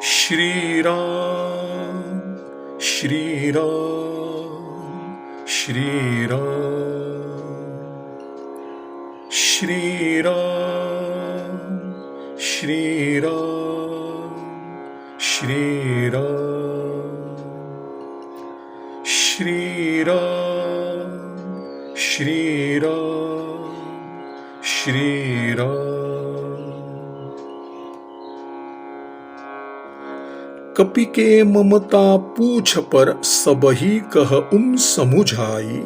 श्री राम श्री राम श्री राम श्री राम श्री राम श्री राम श्री राम श्री राम श्री राम। कपि के ममता पूछ पर सबही कह समुझाई,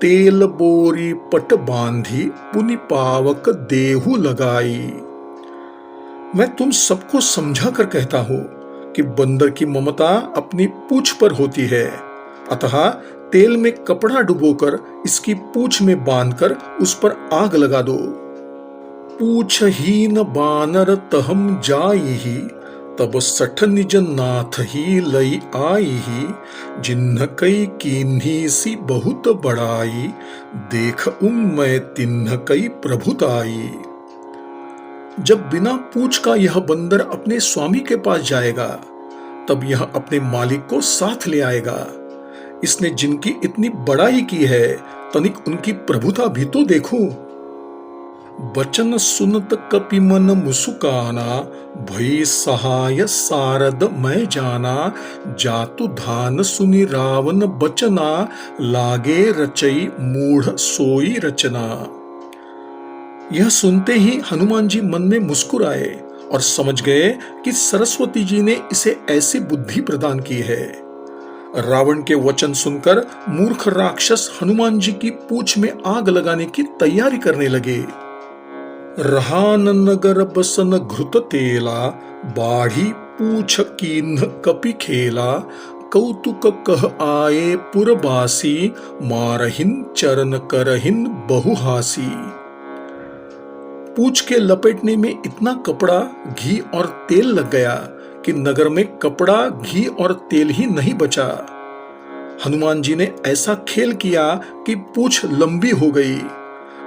तेल बोरी पट बांधी पुनि पावक देहु लगाई। मैं तुम सबको समझा कर कहता हूं कि बंदर की ममता अपनी पूछ पर होती है, अतः तेल में कपड़ा डुबोकर इसकी पूछ में बांधकर उस पर आग लगा दो। पूछहीन बानर तहम जाई ही, तब सठ निज नाथ ही लई आई ही। जिन्ह कई कीन्ही सी बहुत बड़ाई, देख मैं तिन्ह कई प्रभुताई। जब बिना पूछ का यह बंदर अपने स्वामी के पास जाएगा, तब यह अपने मालिक को साथ ले आएगा। इसने जिनकी इतनी बड़ाई की है, तनिक उनकी प्रभुता भी तो देखो। बचन सुनत कपि मन मुसुकाना, भई सहाय सारद मैं जाना। जातु धान सुनि रावण बचना, लागे रचई मूढ़ सोई रचना। यह सुनते ही हनुमान जी मन में मुस्कुराए और समझ गए कि सरस्वती जी ने इसे ऐसी बुद्धि प्रदान की है। रावण के वचन सुनकर मूर्ख राक्षस हनुमान जी की पूंछ में आग लगाने की तैयारी करने लगे। रहान नगर बसन घृत तेला, बाढ़ी पूछ कीन्ह कपि खेला। कौतुक कह आए पुरबासी, मारहिन चरण करहिन बहुहासी। पूछ के लपेटने में इतना कपड़ा, घी और तेल लग गया कि नगर में कपड़ा, घी और तेल ही नहीं बचा। हनुमान जी ने ऐसा खेल किया कि पूछ लंबी हो गई।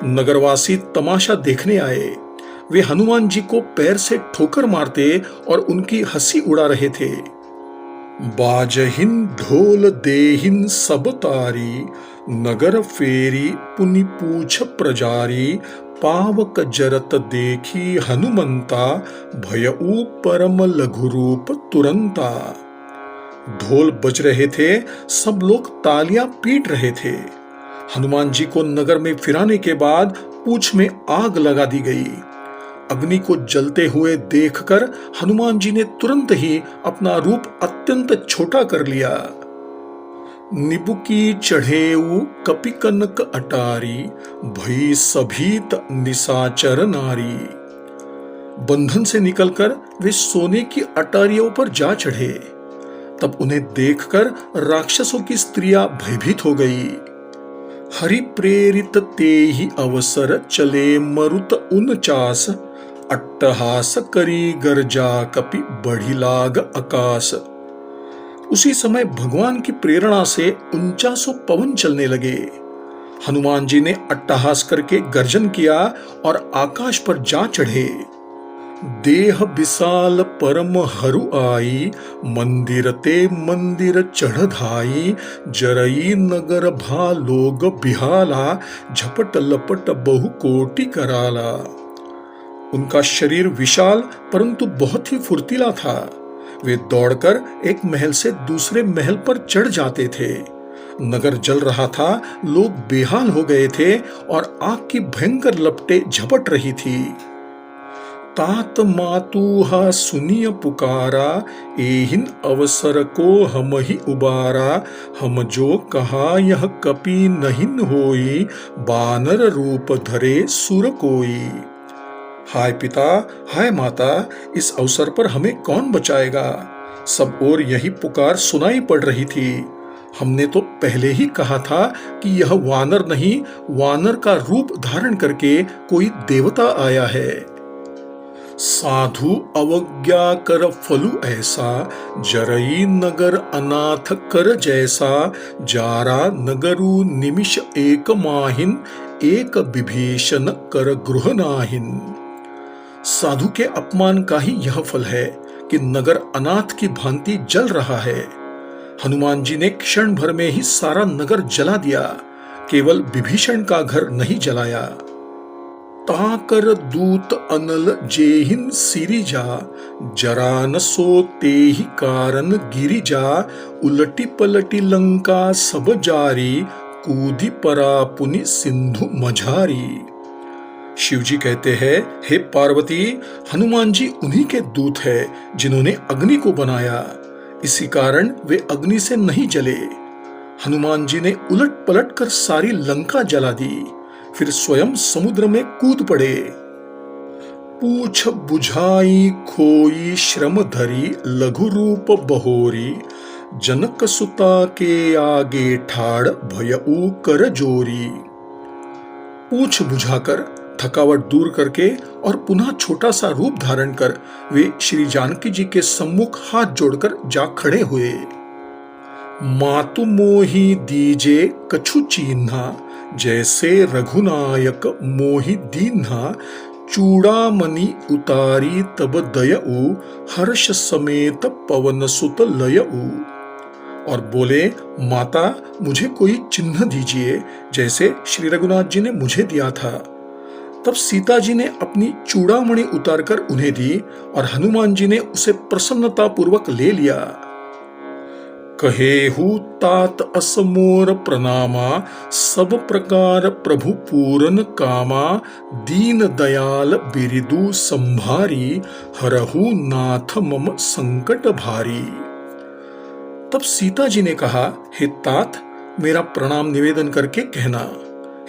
नगरवासी तमाशा देखने आए। वे हनुमान जी को पैर से ठोकर मारते और उनकी हंसी उड़ा रहे थे। बाजहिन ढोल देहिन सब तारी, नगर फेरी पुनि पूछ प्रजारी। पावक जरत देखी हनुमंता, भयऊ परम लघु रूप तुरंता। ढोल बज रहे थे, सब लोग तालियां पीट रहे थे। हनुमान जी को नगर में फिराने के बाद पूंछ में आग लगा दी गई। अग्नि को जलते हुए देखकर हनुमान जी ने तुरंत ही अपना रूप अत्यंत छोटा कर लिया। निबुकी चढ़ेऊ कपि कनक अटारी, भई सभीत निशाचर नारी। बंधन से निकलकर वे सोने की अटारियों पर जा चढ़े। तब उन्हें देखकर राक्षसों की स्त्रियां भयभीत हो गई। हरि प्रेरित तेहि अवसर चले, मरुत 49। अट्टहास करी गर्जा कपि बढ़ी लाग आकाश। उसी समय भगवान की प्रेरणा से 49 पवन चलने लगे। हनुमान जी ने अट्टहास करके गर्जन किया और आकाश पर जा चढ़े। देह विशाल परम हरु आई, मंदिर ते मंदिर चढ़ धाई। जरई नगर भा लोग बिहाला, झपट लपट बहु कोटि कराला। उनका शरीर विशाल परंतु बहुत ही फुर्तीला था। वे दौड़कर एक महल से दूसरे महल पर चढ़ जाते थे। नगर जल रहा था, लोग बेहाल हो गए थे और आग की भयंकर लपटें झपट रही थी। तात मातुहा सुनिय पुकारा, एहिन अवसर को हम ही उबारा। हम जो कहा यह कपि नहिन होई, बानर रूप धरे सुर कोई। हाय पिता, हाय माता, इस अवसर पर हमें कौन बचाएगा। सब ओर यही पुकार सुनाई पड़ रही थी। हमने तो पहले ही कहा था कि यह वानर नहीं, वानर का रूप धारण करके कोई देवता आया है। साधु अवज्ञा कर फलु ऐसा, जरई नगर अनाथ कर जैसा। जारा नगरु निमिष एक माहिन, एक विभीषण कर गृह नाहिन। साधु के अपमान का ही यह फल है कि नगर अनाथ की भांति जल रहा है। हनुमान जी ने क्षण भर में ही सारा नगर जला दिया, केवल विभीषण का घर नहीं जलाया। ताकर दूत अनल जेहिन सिरिजा, जरा न सो तेहि कारण गिरिजा, उलटी पलटी लंका सब जारी, कूदी परा पुनि सिंधु मझारी। शिवजी कहते हैं, हे पार्वती, हनुमान जी उन्हीं के दूत हैं जिन्होंने अग्नि को बनाया, इसी कारण वे अग्नि से नहीं जले। हनुमान जी ने उलट पलट कर सारी लंका जला दी, फिर स्वयं समुद्र में कूद पड़े। पूछ बुझाई खोई श्रम धरी, लघु रूप बहोरी, जनक सुता के आगे ठाड़, भयऊ कर जोरी। पूछ बुझाकर, थकावट दूर करके और पुनः छोटा सा रूप धारण कर वे श्री जानकी जी के सम्मुख हाथ जोड़कर जा खड़े हुए। मातु मोहि दीजे कछु चीन्हा, जैसे रघुनायक मोहि दीन्हा, चूड़ामणि उतारी तब दयऊ, हर्ष समेत पवन सुत लयऊ। और बोले, माता मुझे कोई चिन्ह दीजिए जैसे श्री रघुनाथ जी ने मुझे दिया था। तब सीता जी ने अपनी चूड़ामणि उतारकर उन्हें दी और हनुमान जी ने उसे प्रसन्नता पूर्वक ले लिया। कहेहु तात असमोर प्रणामा, सब प्रकार प्रभु पूरन कामा, दीन दयाल बिरिदु संभारी, हरहु नाथ मम संकट भारी। तब सीता जी ने कहा, हे तात, मेरा प्रणाम निवेदन करके कहना,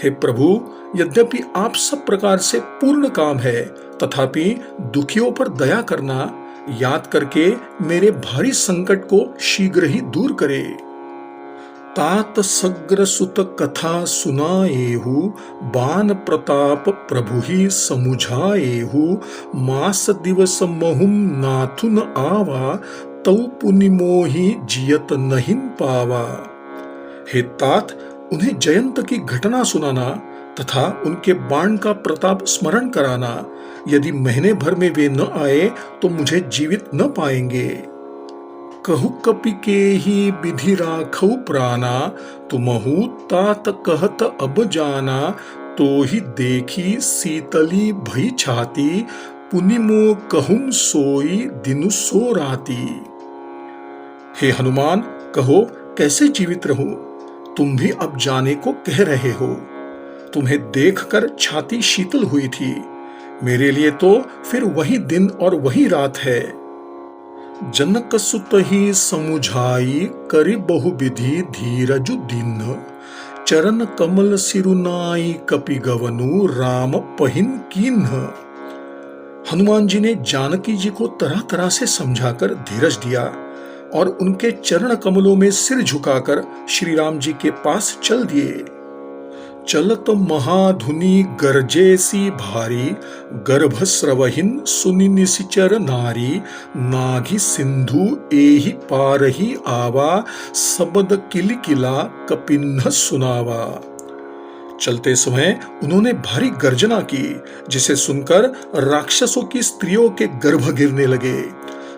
हे प्रभु, यद्यपि आप सब प्रकार से पूर्ण काम है, तथापि दुखियों पर दया करना, याद करके मेरे भारी संकट को शीघ्र ही दूर करे। तात सग्र सुत कथा सुनाएहु, बान प्रताप प्रभु ही समुझाएहु, मास दिवस महुम नाथुन आवा, तौ पुनि मोहि जियत नहीं पावा। हे तात, उन्हें जयंत की घटना सुनाना तथा उनके बाण का प्रताप स्मरण कराना। यदि महीने भर में वे न आए तो मुझे जीवित न पाएंगे। कहु कपि के ही विधि राखौ प्राणा, तुमहु तात कहत अब जाना, तो ही देखी शीतली भई छाती, पुनि मो कहूं सोई दिनु सो राती। हे हनुमान, कहो कैसे जीवित रहूं? तुम भी अब जाने को कह रहे हो। तुम्हें देखकर छाती शीतल हुई थी, मेरे लिए तो फिर वही दिन और वही रात है। जनक सुत ही समुझाई, करि बहु विधि धीरजु दीन, चरण कमल सिरुनाई कपि गवनु, राम पहिन कीन्ह। हनुमान जी ने जानकी जी को तरह तरह से समझाकर धीरज दिया और उनके चरण कमलों में सिर झुकाकर श्री राम जी के पास चल दिए। चलत महाधुनि गरजेसी भारी, गर्भस्रवहिन सुनि निशिचर नारी, नाघि सिंधु एहि पारहि आवा, सबद किलकिला कपिन्ह सुनावा। चलते समय उन्होंने भारी गर्जना की, जिसे सुनकर राक्षसों की स्त्रियों के गर्भ गिरने लगे।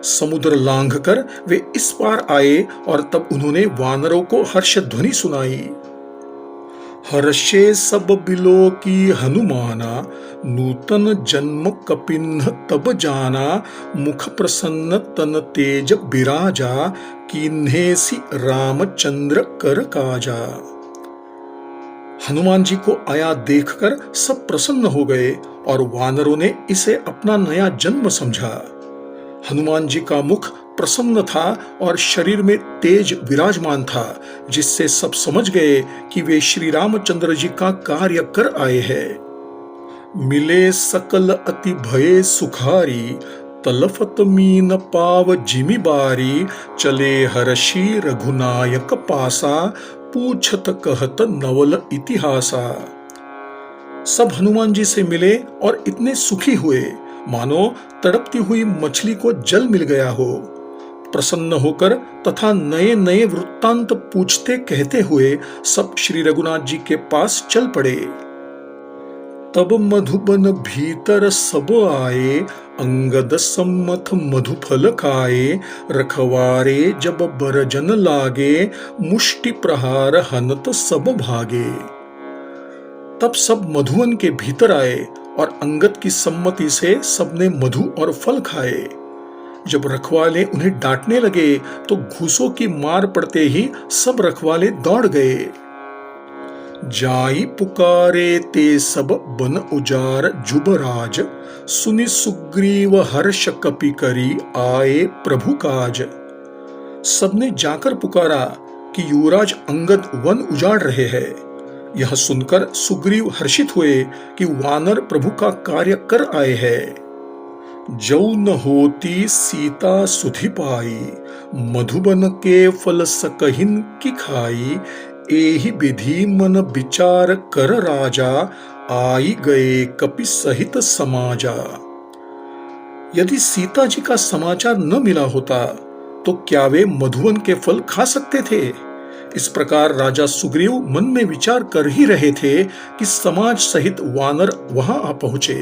समुद्र लांघकर वे इस पार आए और तब उन्होंने वानरों को हर्ष ध्वनि सुनाई। हर्षे सब बिलो की हनुमाना, नूतन जन्म कपिन्ह तब जाना, मुख प्रसन्न तन तेज बिराजा, कीन्हेसी रामचंद्र कर काजा। हनुमान जी को आया देखकर सब प्रसन्न हो गए और वानरों ने इसे अपना नया जन्म समझा। हनुमान जी का मुख प्रसन्न था और शरीर में तेज विराजमान था, जिससे सब समझ गए कि वे श्री रामचंद्र जी का कार्य कर आए हैं। मिले सकल अति भये सुखारी, तलफत मीन पाव जिमि बारी, चले हर्षि रघुनायक पासा, पूछत कहत नवल इतिहासा। सब हनुमान जी से मिले और इतने सुखी हुए मानो तड़पती हुई मछली को जल मिल गया हो। प्रसन्न होकर तथा नए नए वृत्तांत पूछते कहते हुए सब श्री रघुनाथ जी के पास चल पड़े। तब मधुबन भीतर सब आए, अंगद सम्मत मधुफल खाए, रखवारे जब बरजन लागे, मुष्टि प्रहार हनत सब भागे। तब सब मधुवन के भीतर आए और अंगद की सम्मति से सबने मधु और फल खाए। जब रखवाले उन्हें डांटने लगे तो घूसों की मार पड़ते ही सब रखवाले दौड़ गए। जाई पुकारे ते सब बन उजार जुबराज, सुनि सुग्रीव हर्ष कपि करी आए प्रभु काज। सबने जाकर पुकारा कि युवराज अंगद वन उजाड़ रहे हैं। यह सुनकर सुग्रीव हर्षित हुए कि वानर प्रभु का कार्य कर आए हैं। जौ न होती सीता सुधि पाई, मधुबन के फल सकहिन की खाई। एहि विधि मन विचार कर राजा, आई गए कपि सहित समाजा। यदि सीता जी का समाचार न मिला होता तो क्या वे मधुवन के फल खा सकते थे? इस प्रकार राजा सुग्रीव मन में विचार कर ही रहे थे कि समाज सहित वानर वहां आ पहुंचे।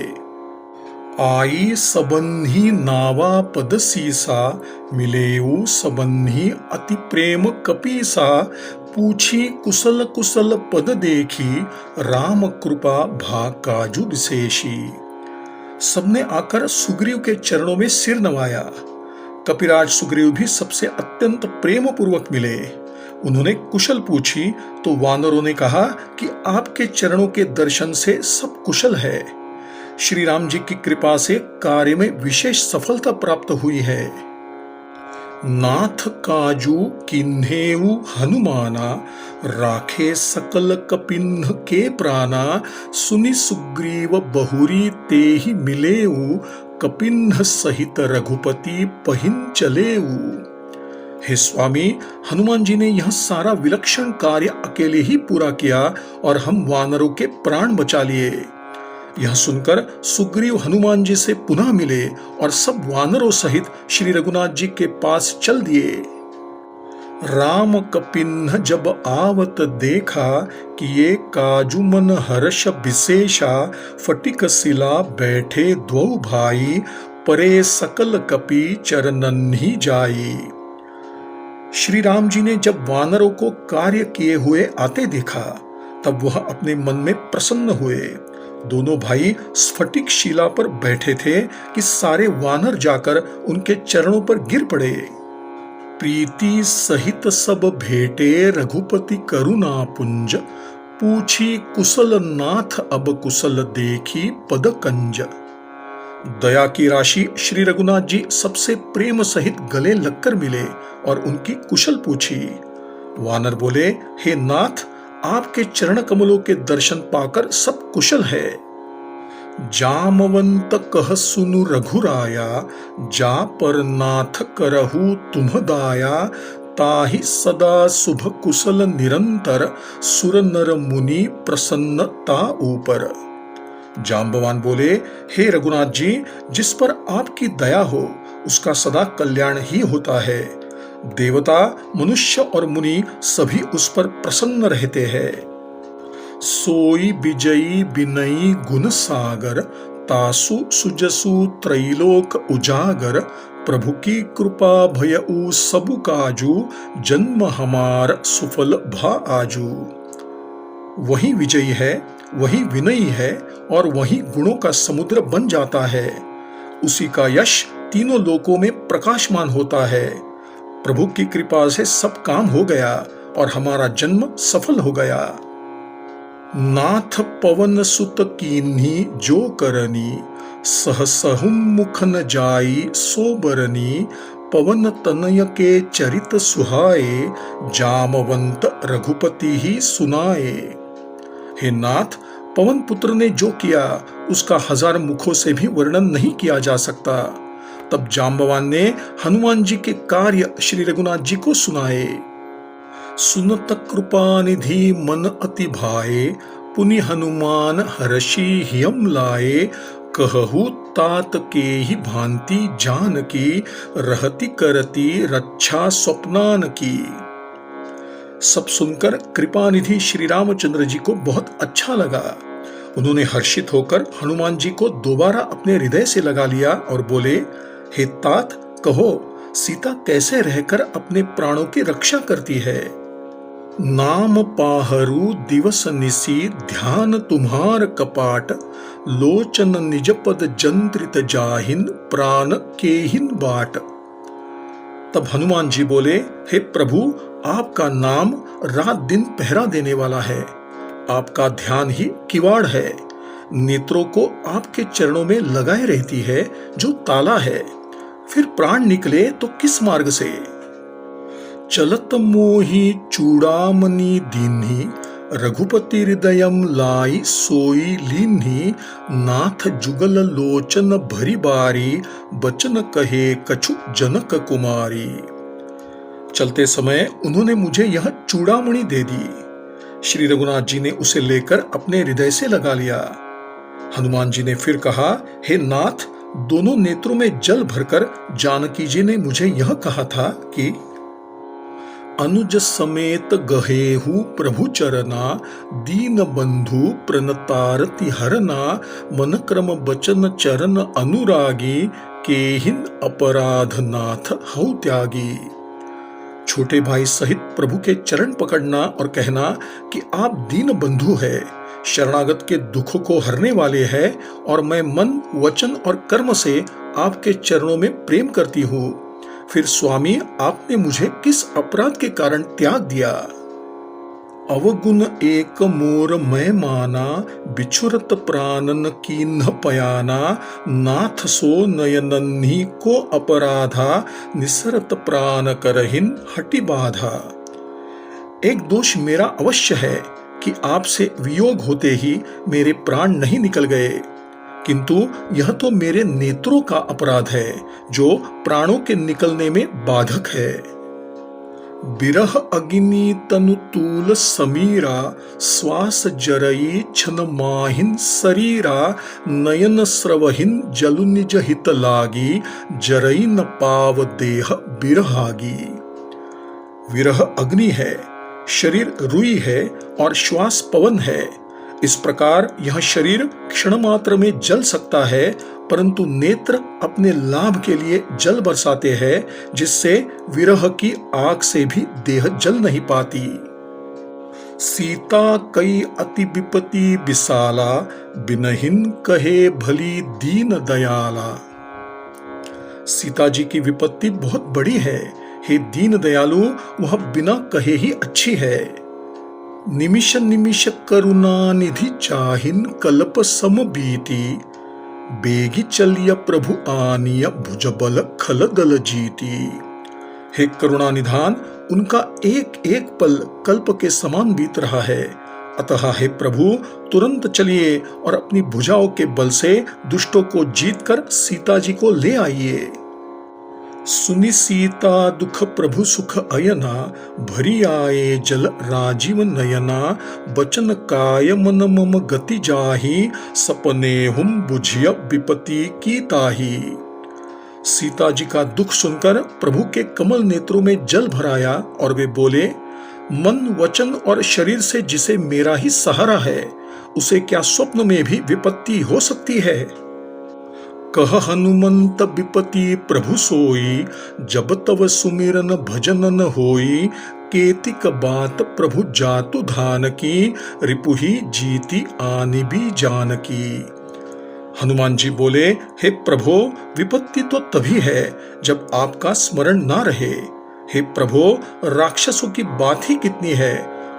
आई सबन्ही नावा पद सीसा, मिलेऊ सबन्ही अति प्रेम कपीसा। पूछी कुशल कुशल पद देखी, राम कृपा भा काजु विशेषी। सबने आकर सुग्रीव के चरणों में सिर नवाया। कपिराज सुग्रीव भी सबसे अत्यंत प्रेम पूर्वक मिले। उन्होंने कुशल पूछी तो वानरों ने कहा कि आपके चरणों के दर्शन से सब कुशल है। श्री राम जी की कृपा से कार्य में विशेष सफलता प्राप्त हुई है। नाथ काजू किन्हेऊ हनुमाना, राखे सकल कपिन्ह के प्राणा। सुनि सुग्रीव बहुरी तेहि मिलेऊ, कपिन्ह सहित रघुपति पहिन चलेऊ। हे स्वामी, हनुमान जी ने यह सारा विलक्षण कार्य अकेले ही पूरा किया और हम वानरों के प्राण बचा लिए। यह सुनकर सुग्रीव हनुमान जी से पुनः मिले और सब वानरों सहित श्री रघुनाथ जी के पास चल दिए। राम कपिन्ह जब आवत देखा, किए काजु मन हर्ष विशेषा। फटिक शिला बैठे द्वौ भाई, परे सकल कपि चरणन ही जाई। श्री राम जी ने जब वानरों को कार्य किए हुए आते देखा तब वह अपने मन में प्रसन्न हुए। दोनों भाई स्फटिक शिला पर बैठे थे कि सारे वानर जाकर उनके चरणों पर गिर पड़े। प्रीति सहित सब भेटे, रघुपति करुणा पुंज। पूछी कुशल नाथ अब कुशल देखी पद कंज। दया की राशि श्री रघुनाथ जी सबसे प्रेम सहित गले लगकर मिले और उनकी कुशल पूछी। वानर बोले, हे नाथ, आपके चरण कमलों के दर्शन पाकर सब कुशल है। जामवंत कह सुनु रघुराया, जा पर नाथ करहु तुम दाया। ताहि सदा शुभ कुशल निरंतर, सुर नर मुनि प्रसन्नता ऊपर। जाम्बवान बोले, हे रघुनाथ जी, जिस पर आपकी दया हो उसका सदा कल्याण ही होता है। देवता, मनुष्य और मुनि सभी उस पर प्रसन्न रहते हैं। सोई विजयी बिनई गुण सागर, तासु सुजसु त्रैलोक उजागर। प्रभु की कृपा भयउ सबु काजू, जन्म हमार सुफल भा आजू। वही विजयी है, वही विनयी है और वही गुणों का समुद्र बन जाता है। उसी का यश तीनों लोकों में प्रकाशमान होता है। प्रभु की कृपा से सब काम हो गया और हमारा जन्म सफल हो गया। नाथ पवन सुत कीन्ही जो करनी, सहसहु मुख न जाई सोबरनी। पवन तनय के चरित सुहाए, जामवंत रघुपति ही सुनाए। हे नाथ, पवन पुत्र ने जो किया उसका हजार मुखों से भी वर्णन नहीं किया जा सकता। तब जाम्बवान ने हनुमान जी के कार्य श्री रघुनाथ जी को सुनाए। सुनत कृपा निधि मन अति भाए, पुनि हनुमान हर्षि हियम लाए। कहहु तात के ही भांति जान की, रहति करती रक्षा स्वप्नान की। सब सुनकर कृपानिधि श्री रामचंद्र जी को बहुत अच्छा लगा। उन्होंने हर्षित होकर हनुमान जी को दोबारा अपने हृदय से लगा लिया और बोले, हे तात, कहो सीता कैसे रहकर अपने प्राणों की रक्षा करती है। नाम पाहरू दिवस निसी ध्यान तुम्हार कपाट, लोचन निज पद जंत्रित जाहिन प्राण केहिन बाट। तब हनुमान जी बोले, हे प्रभु, आपका नाम रात दिन पहरा देने वाला है, आपका ध्यान ही किवाड़ है, नेत्रों को आपके चरणों में लगाए रहती है जो ताला है, फिर प्राण निकले तो किस मार्ग से। चलत मोहि चूड़ामणि दीन्ही, रघुपति हृदयम लाई सोई लीन्ही, नाथ जुगल लोचन भरी बारी, बचन कहे कछु जनक कुमारी। चलते समय उन्होंने मुझे यह चूड़ामणि दे दी। श्री रघुनाथ जी ने उसे लेकर अपने हृदय से लगा लिया। हनुमान जी ने फिर कहा, हे नाथ, दोनों नेत्रों में जल भरकर जानकी जी ने मुझे यह कहा था कि अनुज समेत गहेहु प्रभु चरना, दीन बंधु प्रणतारति हरना, मन क्रम बचन चरण अनुरागी, केहिन अपराध नाथ हौ त्यागी। छोटे भाई सहित प्रभु के चरण पकड़ना और कहना कि आप दीन बंधु है, शरणागत के दुखों को हरने वाले हैं और मैं मन, वचन और कर्म से आपके चरणों में प्रेम करती हूँ। फिर स्वामी, आपने मुझे किस अपराध के कारण त्याग दिया। अवगुण एक मोर मैं माना, बिछुरत प्राणन कीन्ह पयाना, नाथ सो नयनन्ही को अपराधा, निसरत प्राण करहिन हटि बाधा। एक दोष मेरा अवश्य है कि आपसे वियोग होते ही मेरे प्राण नहीं निकल गए, किंतु यह तो मेरे नेत्रों का अपराध है जो प्राणों के निकलने में बाधक है। बिरह अग्नि तनु तूल समीरा, श्वास जरई छन माहिन शरीरा, नयन स्रवहिन जलु निज हित लागी, जरई न पाव देह बिरहागी। विरह अग्नि है, शरीर रुई है और श्वास पवन है। इस प्रकार यह शरीर क्षण मात्र में जल सकता है, परंतु नेत्र अपने लाभ के लिए जल बरसाते हैं, जिससे विरह की आग से भी देह जल नहीं पाती। सीता कई अति विपति विशाला, बिनहिन कहे भली दीन दयाला। सीता जी की विपत्ति बहुत बड़ी है, हे दीन दयालु, वह बिना कहे ही अच्छी है। निमिष निमिष करुणा निधि चाहिन, कल्प सम बीती, बेगी चलिय प्रभु आनिय, भुजबल खल दल जीती। हे करुणा निधान, उनका एक एक पल कल्प के समान बीत रहा है, अतः हे प्रभु, तुरंत चलिए और अपनी भुजाओं के बल से दुष्टों को जीतकर सीता जी को ले आइए। सुनि सीता दुख प्रभु सुख अयना, भरी आए जल राजीव नयना, बचन काय मन मम गति जाहि, सपने हुम बुझिय विपति की ताही। सीता जी का दुख सुनकर प्रभु के कमल नेत्रों में जल भराया और वे बोले, मन, वचन और शरीर से जिसे मेरा ही सहारा है, उसे क्या स्वप्न में भी विपत्ति हो सकती है। कह हनुमंत विपति प्रभु सोई, जब तव सुमिरन भजन न होई, केतिक बात प्रभु जातु धान की, रिपुहि जीति आनि भी जानकी। हनुमान जी बोले, हे प्रभो, विपत्ति तो तभी है जब आपका स्मरण ना रहे। हे प्रभो, राक्षसों की बात ही कितनी है,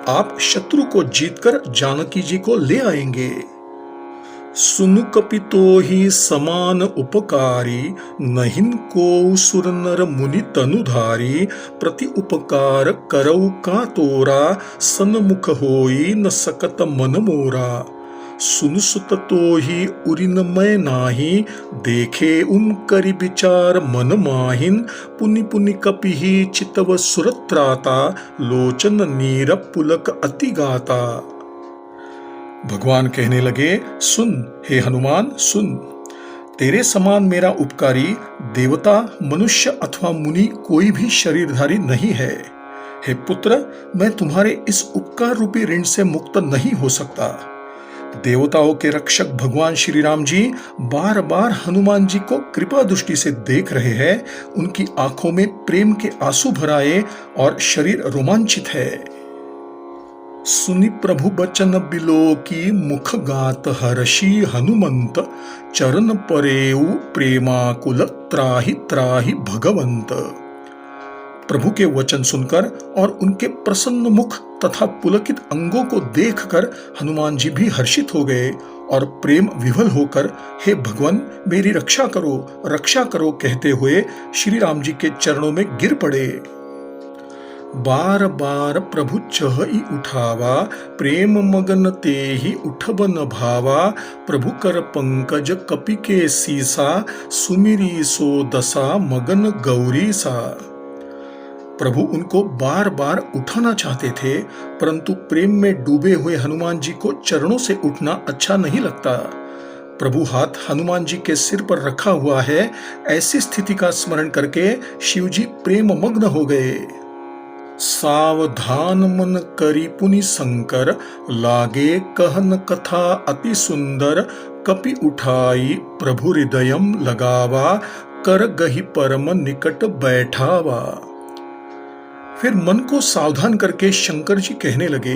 आप शत्रु को जीतकर जानकी जी को ले आएंगे। सुनु कपितो ही समान उपकारी, नहिन को सुर नर मुनि तनुधारी, प्रति उपकार करऊ का तोरा, सन्मुख होई न सकत मन मोरा। सुन सुत तो ही उरिन मैं नाही, देखे करि विचार मन माहिन, पुनि पुनि कपिहि चितव सुरत्राता, लोचन नीर पुलक अति गाता। भगवान कहने लगे, सुन हे हनुमान, सुन, तेरे समान मेरा उपकारी देवता, मनुष्य अथवा मुनि कोई भी शरीरधारी नहीं है। हे पुत्र, मैं तुम्हारे इस उपकार रूपी ऋण से मुक्त नहीं हो सकता। देवताओं के रक्षक भगवान श्री राम जी बार बार हनुमान जी को कृपा दृष्टि से देख रहे हैं। उनकी आंखों में प्रेम के आंसू भराए और शरीर रोमांचित है। सुनि प्रभु बचन बिलो की मुख गात हर्षि हनुमंत, चरण परेऊ प्रेमाकुल त्राहि त्राहि भगवंत। प्रभु के वचन सुनकर और उनके प्रसन्न मुख तथा पुलकित अंगों को देखकर हनुमान जी भी हर्षित हो गए और प्रेम विह्वल होकर हे भगवान मेरी रक्षा करो कहते हुए श्री राम जी के चरणों में गिर पड़े। बार बार प्रभु चहई उठावा, प्रेम मगन तेहि उठबन भावा। प्रभु कर पंकज कपि के सीसा, सुमिरी सो दशा मगन गौरी सा। प्रभु उनको बार बार उठाना चाहते थे, परंतु प्रेम में डूबे हुए हनुमान जी को चरणों से उठना अच्छा नहीं लगता। प्रभु हाथ हनुमान जी के सिर पर रखा हुआ है, ऐसी स्थिति का स्मरण करके शिव जी प्रेम मग्न हो गए। सावधान मन करी पुनि शंकर, लागे कहन कथा अति सुंदर। कपि उठाई प्रभु हृदयम लगावा, कर गही परम निकट बैठावा। फिर मन को सावधान करके शंकर जी कहने लगे।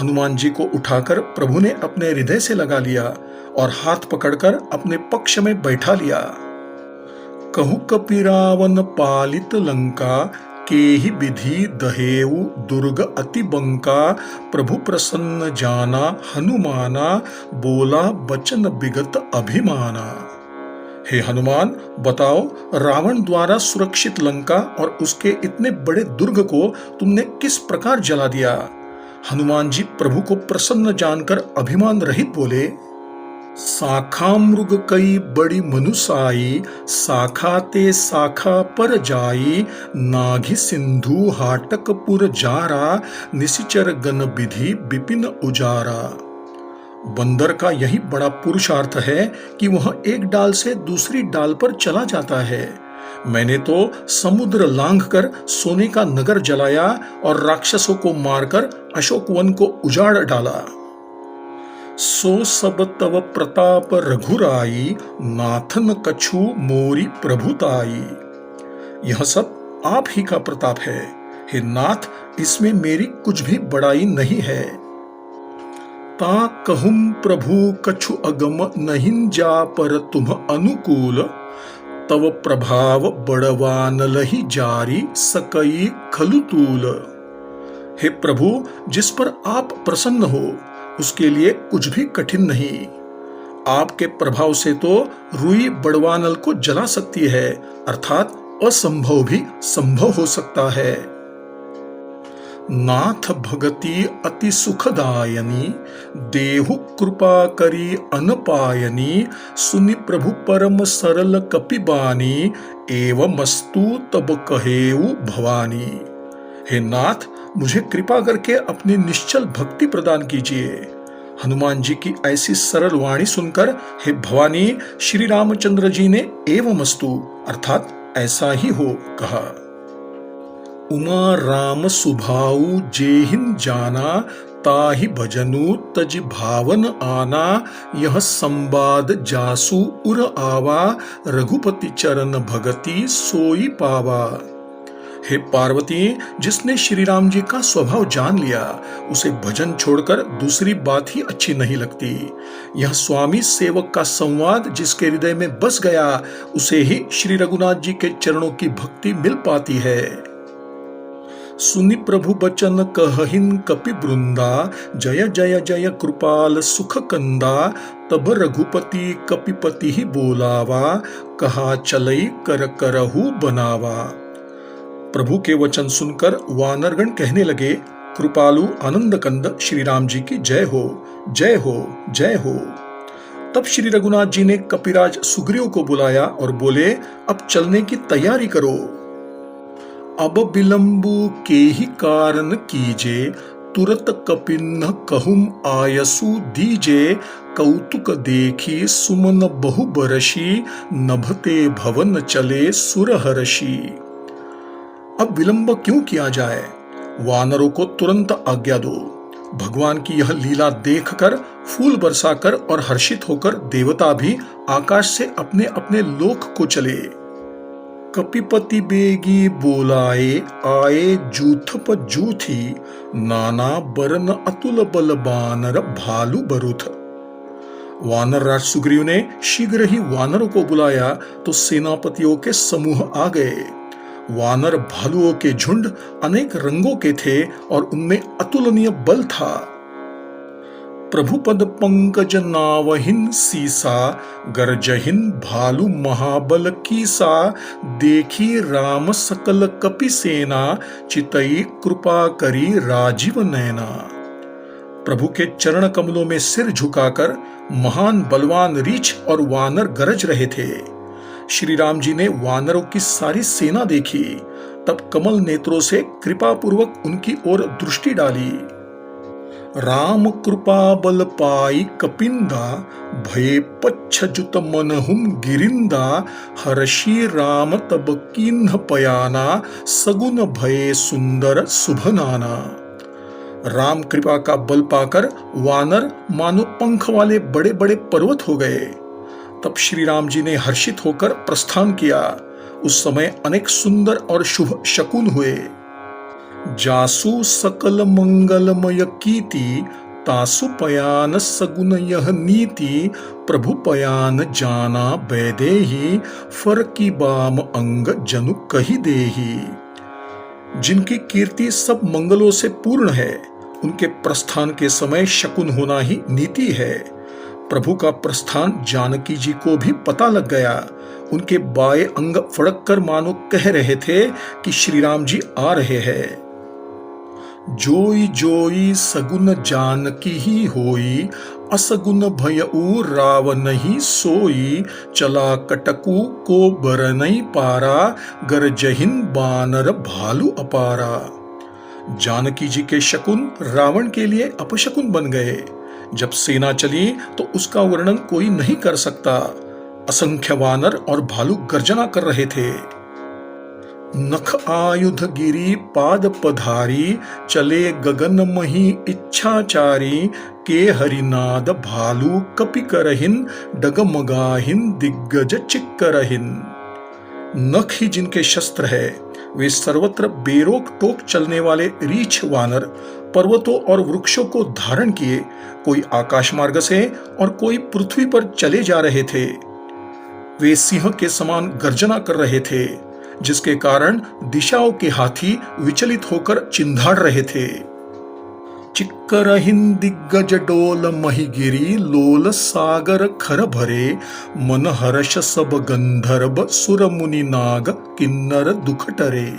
हनुमान जी को उठाकर प्रभु ने अपने हृदय से लगा लिया और हाथ पकड़कर अपने पक्ष में बैठा लिया। कहु कपि रावण पालित लंका, केहि विधि दहेऊ दुर्ग अति बंका। प्रभु प्रसन्न जाना हनुमाना, बोला बचन विगत अभिमाना। हे हनुमान, बताओ रावण द्वारा सुरक्षित लंका और उसके इतने बड़े दुर्ग को तुमने किस प्रकार जला दिया। हनुमान जी प्रभु को प्रसन्न जानकर अभिमान रहित बोले। साखा मृग कई बड़ी मनुसाई, साखा ते साखा पर जाई। नाघि सिंधु हाटकपुर जारा, निशिचर गण विधि विपिन उजारा। बंदर का यही बड़ा पुरुषार्थ है कि वह एक डाल से दूसरी डाल पर चला जाता है। मैंने तो समुद्र लांघकर सोने का नगर जलाया और राक्षसों को मारकर अशोक वन को उजाड़ डाला। सो सब तव प्रताप रघुराई, नाथन कछु मोरी प्रभुताई। यह सब आप ही का प्रताप है, हे नाथ, इसमें मेरी कुछ भी बड़ाई नहीं है। ता कहूं प्रभु कछु अगम, नहीं जा पर तुम अनुकूल। तव प्रभाव बड़वान लही जारी, सकई खलुतूल। हे प्रभु, जिस पर आप प्रसन्न हो उसके लिए कुछ भी कठिन नहीं। आपके प्रभाव से तो रुई बड़वानल को जला सकती है, अर्थात असंभव भी संभव हो सकता है। नाथ भगति अति सुखदायनी, देहु कृपा करी अनपायनी। सुनि प्रभु परम सरल कपिबानी, एवमस्तु तब कहेऊ भवानी। हे नाथ, मुझे कृपा करके अपनी निश्चल भक्ति प्रदान कीजिए। हनुमान जी की ऐसी सरल वाणी सुनकर हे भवानी श्री रामचंद्र जी ने एवमस्तु अर्थात ऐसा ही हो कहा। उमा राम सुभाऊ जेहिन जाना, ताहि भजनु तज भावन आना। यह संवाद जासु उर आवा, रघुपति चरण भगति सोई पावा। हे पार्वती, जिसने श्री राम जी का स्वभाव जान लिया उसे भजन छोड़कर दूसरी बात ही अच्छी नहीं लगती। यह स्वामी सेवक का संवाद जिसके हृदय में बस गया उसे ही श्री रघुनाथ जी के चरणों की भक्ति मिल पाती है। सुनि प्रभु बचन कहहिन कपि वृंदा, जय जय जय कृपाल सुख कंदा। तब रघुपति कपिपति ही बोलावा, कहा चलई कर करहु बनावा। प्रभु के वचन सुनकर वानरगण कहने लगे, कृपालु आनंद कंद श्री राम जी की जय हो, जय हो, जय हो। तब श्री रघुनाथ जी ने कपिराज सुग्रीव को बुलाया और बोले, अब चलने की तैयारी करो। अब विलंबु के ही कारण कीजे, तुरत कपिन्ह कहूं आयसु दीजे। कौतुक देखी सुमन बहु बरसी, नभते भवन चले सुरहर्षि। अब विलंब क्यों किया जाए, वानरों को तुरंत आज्ञा दो। भगवान की यह लीला देखकर, फूल बरसाकर और हर्षित होकर देवता भी आकाश से अपने अपने लोक को चले। कपिपति बेगी बोलाए, आए जूथ प जूथी, नाना बरन अतुल बल बानर भालू बरुथ। वानर राज सुग्रीव ने शीघ्र ही वानरों को बुलाया तो सेनापतियों के समूह आ गए। वानर भालुओं के झुंड अनेक रंगों के थे और उनमें अतुलनीय बल था। प्रभु पद पंकज नावहिन सीसा, गरजहिन भालू महाबल कीसा, देखी राम सकल कपि सेना, चितई कृपा करी राजीव नैना। प्रभु के चरण कमलों में सिर झुकाकर महान बलवान रीछ और वानर गरज रहे थे। श्री राम जी ने वानरों की सारी सेना देखी, तब कमल नेत्रों से कृपा पूर्वक उनकी ओर दृष्टि डाली। राम कृपा बल पाई कपिंदा, भये पच्छजुत मनहुम गिरिंदा, हर्षि राम तब किन्ह पयाना, सगुन भये सुंदर शुभनाना। राम कृपा का बल पाकर वानर मानो पंख वाले बड़े बड़े पर्वत हो गए। तब श्री राम जी ने हर्षित होकर प्रस्थान किया। उस समय अनेक सुंदर और शुभ शकुन हुए। जासु सकल मंगलमय कीति, तासु पयान सगुन यह नीति, प्रभु पयान जाना बैदेही, फर की बाम अंग जनु कही देही। जिनकी कीर्ति सब मंगलों से पूर्ण है, उनके प्रस्थान के समय शकुन होना ही नीति है। प्रभु का प्रस्थान जानकी जी को भी पता लग गया। उनके बाएं अंग फड़क कर मानो कह रहे थे कि श्री राम जी आ रहे हैं। जोई जोई सगुन जानकी ही होई, असगुन भयउ रावण ही सोई, चला कटकु को बरनई पारा, गरजहिन बानर भालू अपारा। जानकी जी के शकुन रावण के लिए अपशकुन बन गए। जब सेना चली तो उसका वर्णन कोई नहीं कर सकता। असंख्य वानर और भालू गर्जना कर रहे थे। नख आयुध गिरी पाद पधारी, चले गगन मही इच्छाचारी, के हरिनाद भालू कपि करहिन, डगमगाहिन दिग्गज चिक्करहिन। नख ही जिनके शस्त्र है, वे सर्वत्र बेरोक टोक चलने वाले रीछ वानर पर्वतों और वृक्षों को धारण किए कोई आकाश मार्ग से और कोई पृथ्वी पर चले जा रहे थे। वे सिंह के समान गर्जना कर रहे थे, जिसके कारण दिशाओं के हाथी विचलित होकर चिंधाड़ रहे थे। चिक्करहिन दिग्गज डोल महिगिरी, लोल सागर खर भरे, मन हर्ष सब गंधर्व सुर मुनि नाग किन्नर दुख टरे।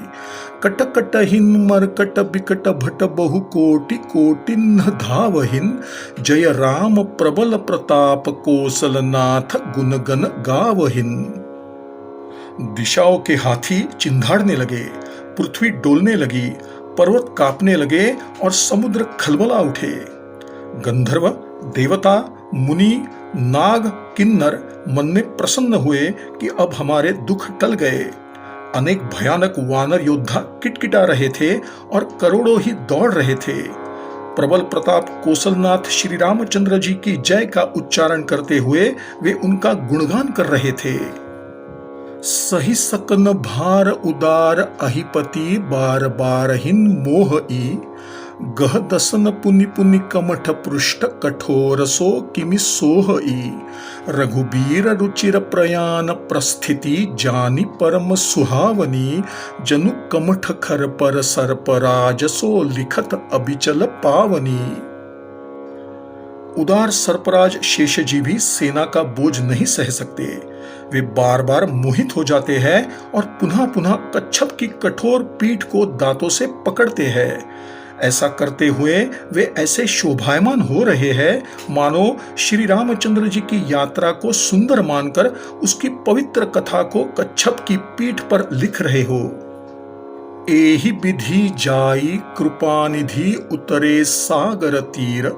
कटकटहिन मरकट बिकट भट बहु कोटि कोटिन्ह धावहिन, जय राम प्रबल प्रताप कौशलनाथ गुणगन गावहिन। दिशाओं के हाथी चिंधाड़ने लगे, पृथ्वी डोलने लगी, पर्वत कांपने लगे और समुद्र खलबला उठे। गंधर्व, देवता, मुनि, नाग, किन्नर मन में प्रसन्न हुए कि अब हमारे दुख टल गए। अनेक भयानक वानर योद्धा किटकिटा रहे थे और करोड़ों ही दौड़ रहे थे। प्रबल प्रताप कौशलनाथ श्री रामचंद्र जी की जय का उच्चारण करते हुए वे उनका गुणगान कर रहे थे। सही सकन भार उदार अहिपति, बार बार हिन मोह ई, गह दसन पुनि पुनि कमठ पृष्ठ, कठोर सो किमि सोह ई। रघुबीर रुचिर प्रयाण प्रस्थिति, जानी परम सुहावनी, जनु कमठ खर पर सर्पराज, सो लिखत अबिचल पावनी। उदार सर्पराज शेष जी भी सेना का बोझ नहीं सह सकते। वे बार बार मोहित हो जाते हैं और पुनः पुनः कच्छप की कठोर पीठ को दांतों से पकड़ते हैं। ऐसा करते हुए वे ऐसे शोभायमान हो रहे हैं मानो श्री रामचंद्र जी की यात्रा को सुंदर मानकर उसकी पवित्र कथा को कच्छप की पीठ पर लिख रहे हो। एहि विधि जाई कृपानिधि, उतरे सागर तीर,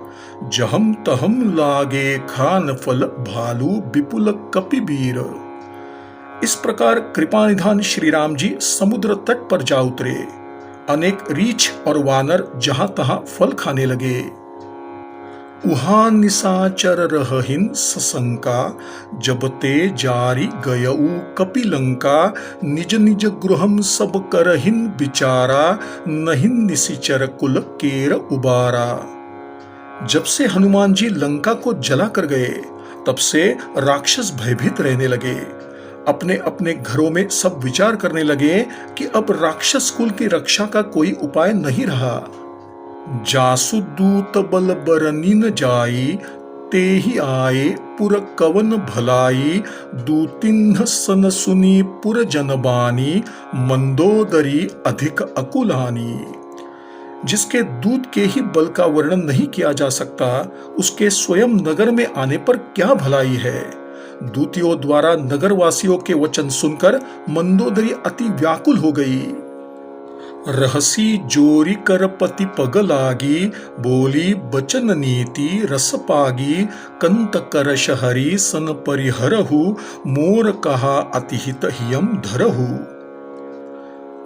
जहम तहम लागे खान फल, भालू विपुल कपिबीर। इस प्रकार कृपानिधान श्री राम जी समुद्र तट पर जा उतरे। अनेक रीछ और वानर जहां तहां फल खाने लगे। उहा निसाचर रहहिन सशंका, जब ते जारी गयऊ कपिलंका, निज निज गृहम सब करहिन विचारा, नहिन निशिचर कुल केर उबारा। जब से हनुमान जी लंका को जला कर गए, तब से राक्षस भयभीत रहने लगे। अपने अपने घरों में सब विचार करने लगे कि अब राक्षस कुल की रक्षा का कोई उपाय नहीं रहा। जासु दूत बल बरनिन जाई, ते ही आए पुर कवन भलाई, दूतिन्ह सन सुनी पुर जनबानी, मंदोदरी अधिक अकुलानी। जिसके दूत के ही बल का वर्णन नहीं किया जा सकता, उसके स्वयं नगर में आने पर क्या भलाई है। दूतियों द्वारा नगरवासियों के वचन सुनकर मंदोदरी अति व्याकुल हो गई। रहसी जोरी कर पति पग लागी, बोली बचन नीति रस पागी, कंत करश हरि सन परिहरहु, मोर कहा अतिहित हियम धरहु।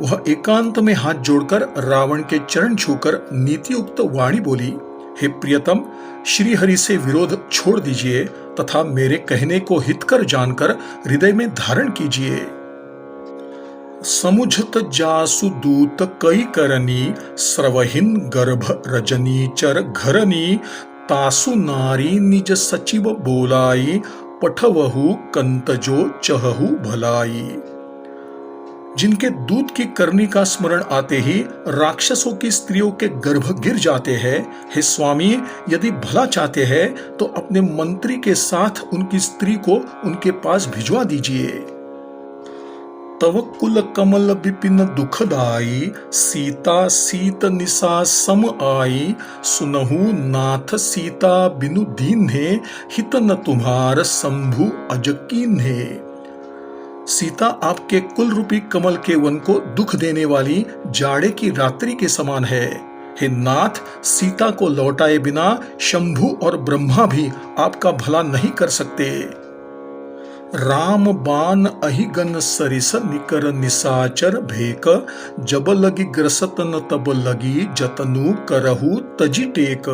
वह एकांत में हाथ जोड़कर रावण के चरण छूकर नीतियुक्त वाणी बोली, हे प्रियतम, श्री हरि से विरोध छोड़ दीजिए तथा मेरे कहने को हितकर जानकर हृदय में धारण कीजिए। समुझत जासु दूत कई करनी, स्रवहिन गर्भ रजनी चर घरनी, तासु नारी निज सचिव बोलाई, पठवहु कंतजो चहहु भलाई। जिनके दूत की करनी का स्मरण आते ही राक्षसों की स्त्रियों के गर्भ गिर जाते हैं, हे स्वामी, यदि भला चाहते हैं तो अपने मंत्री के साथ उनकी स्त्री को उनके पास भिजवा दीजिए। तव कुल कमल विपिन दुखदाई, सीता सीत निशा सम आई, सुनहु नाथ सीता बिनु दीन्हे, हित न तुम्हार शंभु अजकीन्हे। सीता आपके कुल रूपी कमल के वन को दुख देने वाली जाड़े की रात्रि के समान है। हे नाथ, सीता को लौटाए बिना शंभु और ब्रह्मा भी आपका भला नहीं कर सकते। राम बान अहिगन सरिस निकर निसाचर भेक, जब लगी ग्रसत न तब लगी जतनु करहु तजी टेक।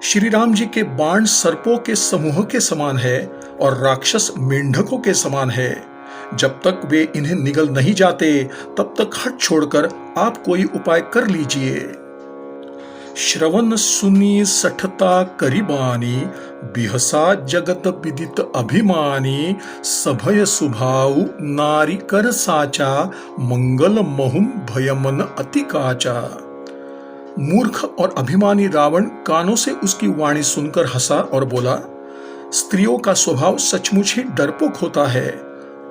श्री राम जी के बाण सर्पों के समूह के समान है और राक्षस मेंढकों के समान है। जब तक वे इन्हें निगल नहीं जाते, तब तक हट छोड़कर आप कोई उपाय कर लीजिए। श्रवण सुनी सठता करिबानी, बिहसा जगत विदित अभिमानी, सभय सुभाऊ नारी कर साचा, मंगल महुम भयमन अति काचा। मूर्ख और अभिमानी रावण कानों से उसकी वाणी सुनकर हंसा और बोला, स्त्रियों का स्वभाव सचमुच ही डरपोक होता है।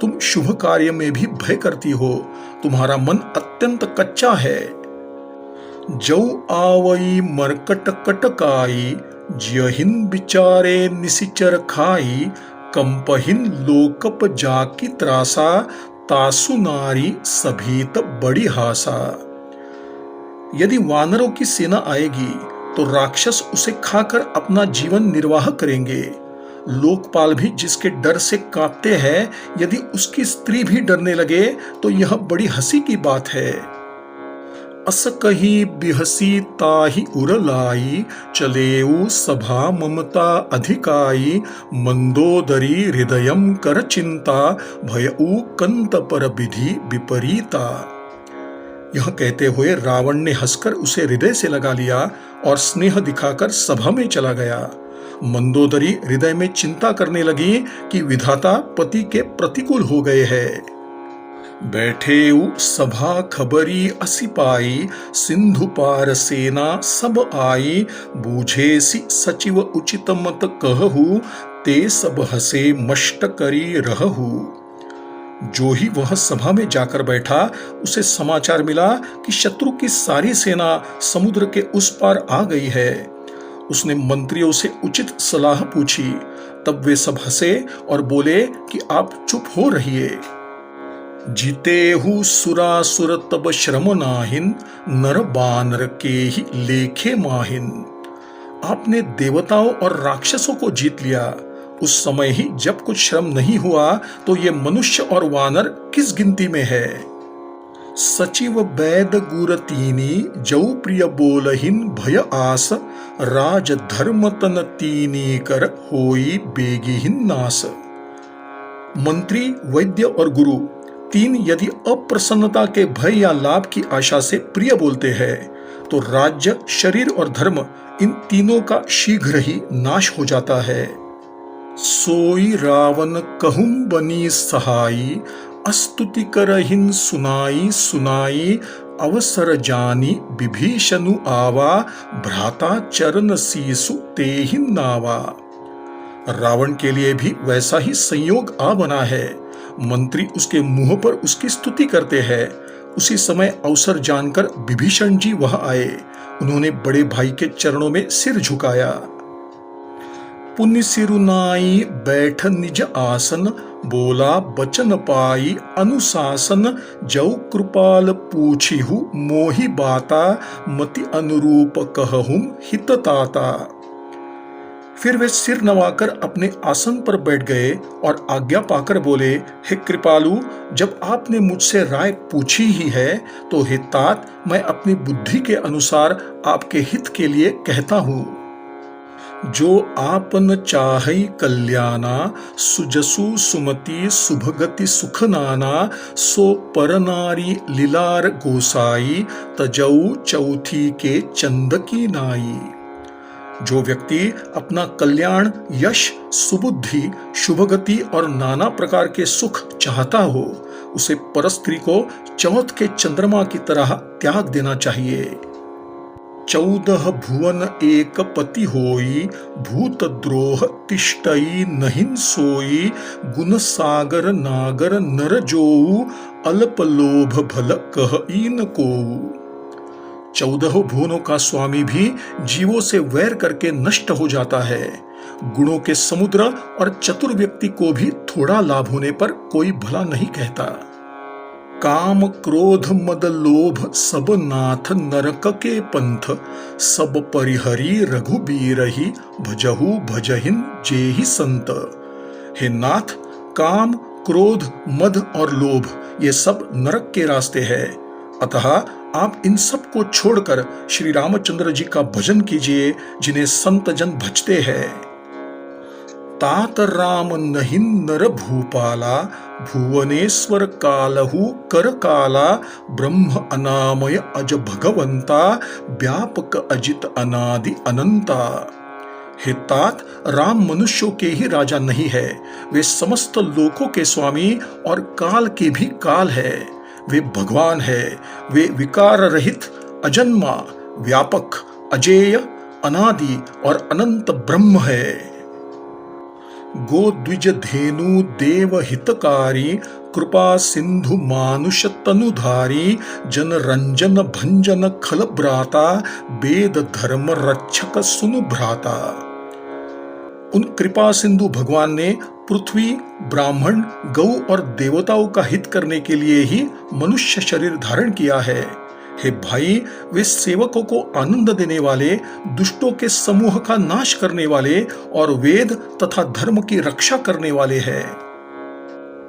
तुम शुभ कार्य में भी भय करती हो, तुम्हारा मन अत्यंत कच्चा है। जौ आवई मरकट कटकाई, जियहिन बिचारे निशिचर खाई, कंपहिन लोकप जाकी त्रासा, तासु नारी सभीत बड़ी हासा। यदि वानरों की सेना आएगी तो राक्षस उसे खाकर अपना जीवन निर्वाह करेंगे। लोकपाल भी जिसके डर से कांपते हैं, यदि उसकी स्त्री भी डरने लगे तो यह बड़ी हंसी की बात है। अस कही बिहसी ताहि उरलाई, चलेऊ सभा ममता अधिकाई, मंदोदरी हृदयम कर चिंता, भयऊ कंत पर विधि विपरीता। यह कहते हुए रावण ने हंसकर उसे हृदय से लगा लिया और स्नेह दिखाकर सभा में चला गया। मंदोदरी हृदय में चिंता करने लगी कि विधाता पति के प्रतिकूल हो गए हैं। बैठेऊ सभा खबरी असिपाई, सिंधु पार सेना सब आई, बूझे सी सचिव उचित मत कहहु, ते सब हसे मष्ट करी रहहु। जो ही वह सभा में जाकर बैठा, उसे समाचार मिला कि शत्रु की सारी सेना समुद्र के उस पार आ गई है। उसने मंत्रियों से उचित सलाह पूछी, तब वे सब हंसे और बोले कि आप चुप हो रहिए। जीतेहु सुरासुर तब श्रम नाहिन, नर बानर के ही लेखे माहिन। आपने देवताओं और राक्षसों को जीत लिया। उस समय ही जब कुछ श्रम नहीं हुआ तो ये मनुष्य और वानर किस गिनती में है। सचिव बैद गुरतीनी जौ प्रिय बोलहिन भय आस राज धर्म तन तीनी कर होई बेगिहिन नास। मंत्री, वैद्य और गुरु तीन यदि अप्रसन्नता के भय या लाभ की आशा से प्रिय बोलते हैं तो राज्य, शरीर और धर्म इन तीनों का शीघ्र ही नाश हो जाता है। सोई रावण कहूं बनी सहाई अस्तुति करहिन सुनाई सुनाई अवसर जानी विभीषणु आवा भ्राता चरण सीसु तेहिन नावा। रावण के लिए भी वैसा ही संयोग आ बना है। मंत्री उसके मुंह पर उसकी स्तुति करते हैं। उसी समय अवसर जानकर विभीषण जी वहां आए। उन्होंने बड़े भाई के चरणों में सिर झुकाया। पुण्य सिरुनाई बैठ निज आसन बोला बचन पाई अनुशासन जौ कृपाल पूछिहु मोहि बाता मति अनुरूप कहहुं हितताता। फिर वे सिर नवाकर अपने आसन पर बैठ गए और आज्ञा पाकर बोले, हे कृपालु, जब आपने मुझसे राय पूछी ही है तो हे तात, मैं अपनी बुद्धि के अनुसार आपके हित के लिए कहता हूं। जो आपन चाहई कल्याणा सुजसु सुमति सुभगति सुख नाना सो पर नारी लीलार गोसाई तजऊ चौथी के चंद की नाई। जो व्यक्ति अपना कल्याण, यश, सुबुद्धि, शुभगति और नाना प्रकार के सुख चाहता हो, उसे परस्त्री को चौथ के चंद्रमा की तरह त्याग देना चाहिए। 14 भुवन एक पति होई भूत द्रोह तिष्ठई नहिं सोई गुण सागर नागर नर जोऊ अल्प लोभ भल कहई न कोऊ। 14 भुवनों का स्वामी भी जीवों से वैर करके नष्ट हो जाता है। गुणों के समुद्र और चतुर व्यक्ति को भी थोड़ा लाभ होने पर कोई भला नहीं कहता। काम क्रोध मद लोभ सब नाथ नरक के पंथ सब परिहरी रघुबीरहि भजहु भजहिन जेहि संत। हे नाथ, काम, क्रोध, मद और लोभ ये सब नरक के रास्ते हैं। अतः आप इन सब को छोड़कर श्री रामचंद्र जी का भजन कीजिए, जिन्हें संत जन भजते हैं। तात राम नहीं नर भूपाला भुवनेश्वर कालहु कर काला ब्रह्म अनामय अज भगवंता व्यापक अजित अनादि अनंता। हे तात, राम मनुष्यों के ही राजा नहीं है, वे समस्त लोकों के स्वामी और काल के भी काल है। वे भगवान है। वे विकार रहित, अजन्मा, व्यापक, अजेय, अनादि और अनंत ब्रह्म है। गो द्विज धेनु देव हितकारी कृपा सिंधु मानुष तनुधारी जन रंजन भंजन खल भ्राता वेद धर्म रक्षक सुनु भ्राता। उन कृपा सिंधु भगवान ने पृथ्वी, ब्राह्मण, गौ और देवताओं का हित करने के लिए ही मनुष्य शरीर धारण किया है। हे भाई, वे सेवकों को आनंद देने वाले, दुष्टों के समूह का नाश करने वाले और वेद तथा धर्म की रक्षा करने वाले हैं।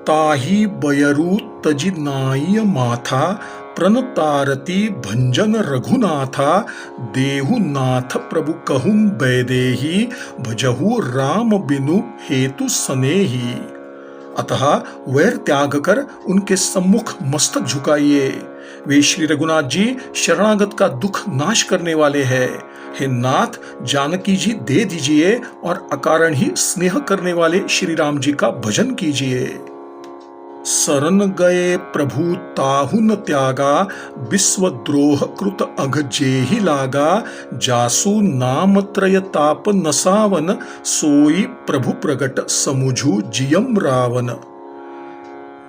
ताही बयरु तजि नाई माथा प्रणतारती भंजन रघुनाथा देहु नाथ प्रभु कहूं बैदेही भजहु राम बिनु हेतु सनेही। अतः वैर त्याग कर उनके सम्मुख मस्तक झुकाइए। वे श्री रघुनाथ जी शरणागत का दुख नाश करने वाले हैं। हे नाथ, जानकी जी दे दीजिए और अकारण ही स्नेह करने वाले श्री राम जी का भजन कीजिए। शरण गए प्रभु ताहु न त्यागा विश्वद्रोह कृत अघ जेहि लागा जासु नाम त्रय ताप नसावन सोई प्रभु प्रगट समुझु जियम रावण।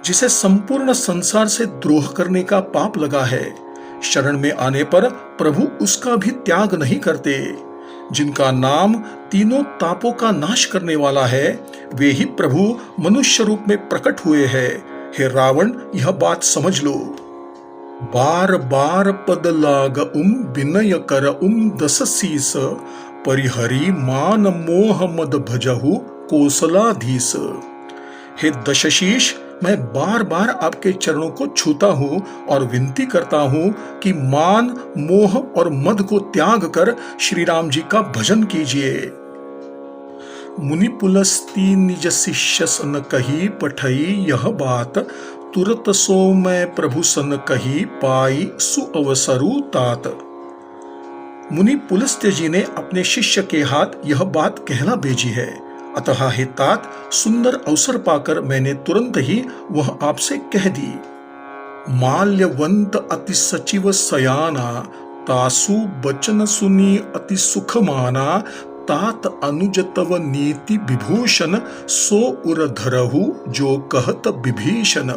जिसे संपूर्ण संसार से द्रोह करने का पाप लगा है, शरण में आने पर प्रभु उसका भी त्याग नहीं करते। जिनका नाम तीनों तापों का नाश करने वाला है, वे ही प्रभु मनुष्य रूप में प्रकट हुए हैं। हे रावण, यह बात समझ लो। बार बार पद लाग विनय कर दस शीस परिहरि मान मोह मद भजहु कौशलाधीश। हे दशशीष, मैं बार बार आपके चरणों को छूता हूँ और विनती करता हूँ कि मान, मोह और मद को त्याग कर श्री राम जी का भजन कीजिए। मुनि पुलस्ती निज शिष्य सन कही पठई यह बात, तुरत सो मैं प्रभु सन कही पाई सुअवसरु तात। मुनि पुलस्त्य जी ने अपने शिष्य के हाथ यह बात कहला भेजी है, अतः हे तात, सुंदर अवसर पाकर मैंने तुरंत ही वह आपसे कह दी। माल्यवंत अति सचिव सयाना, तासु बचन सुनी अति सुख माना, तात अनुज तव नीति विभूषण, सो उर धरहु जो कहत विभीषण।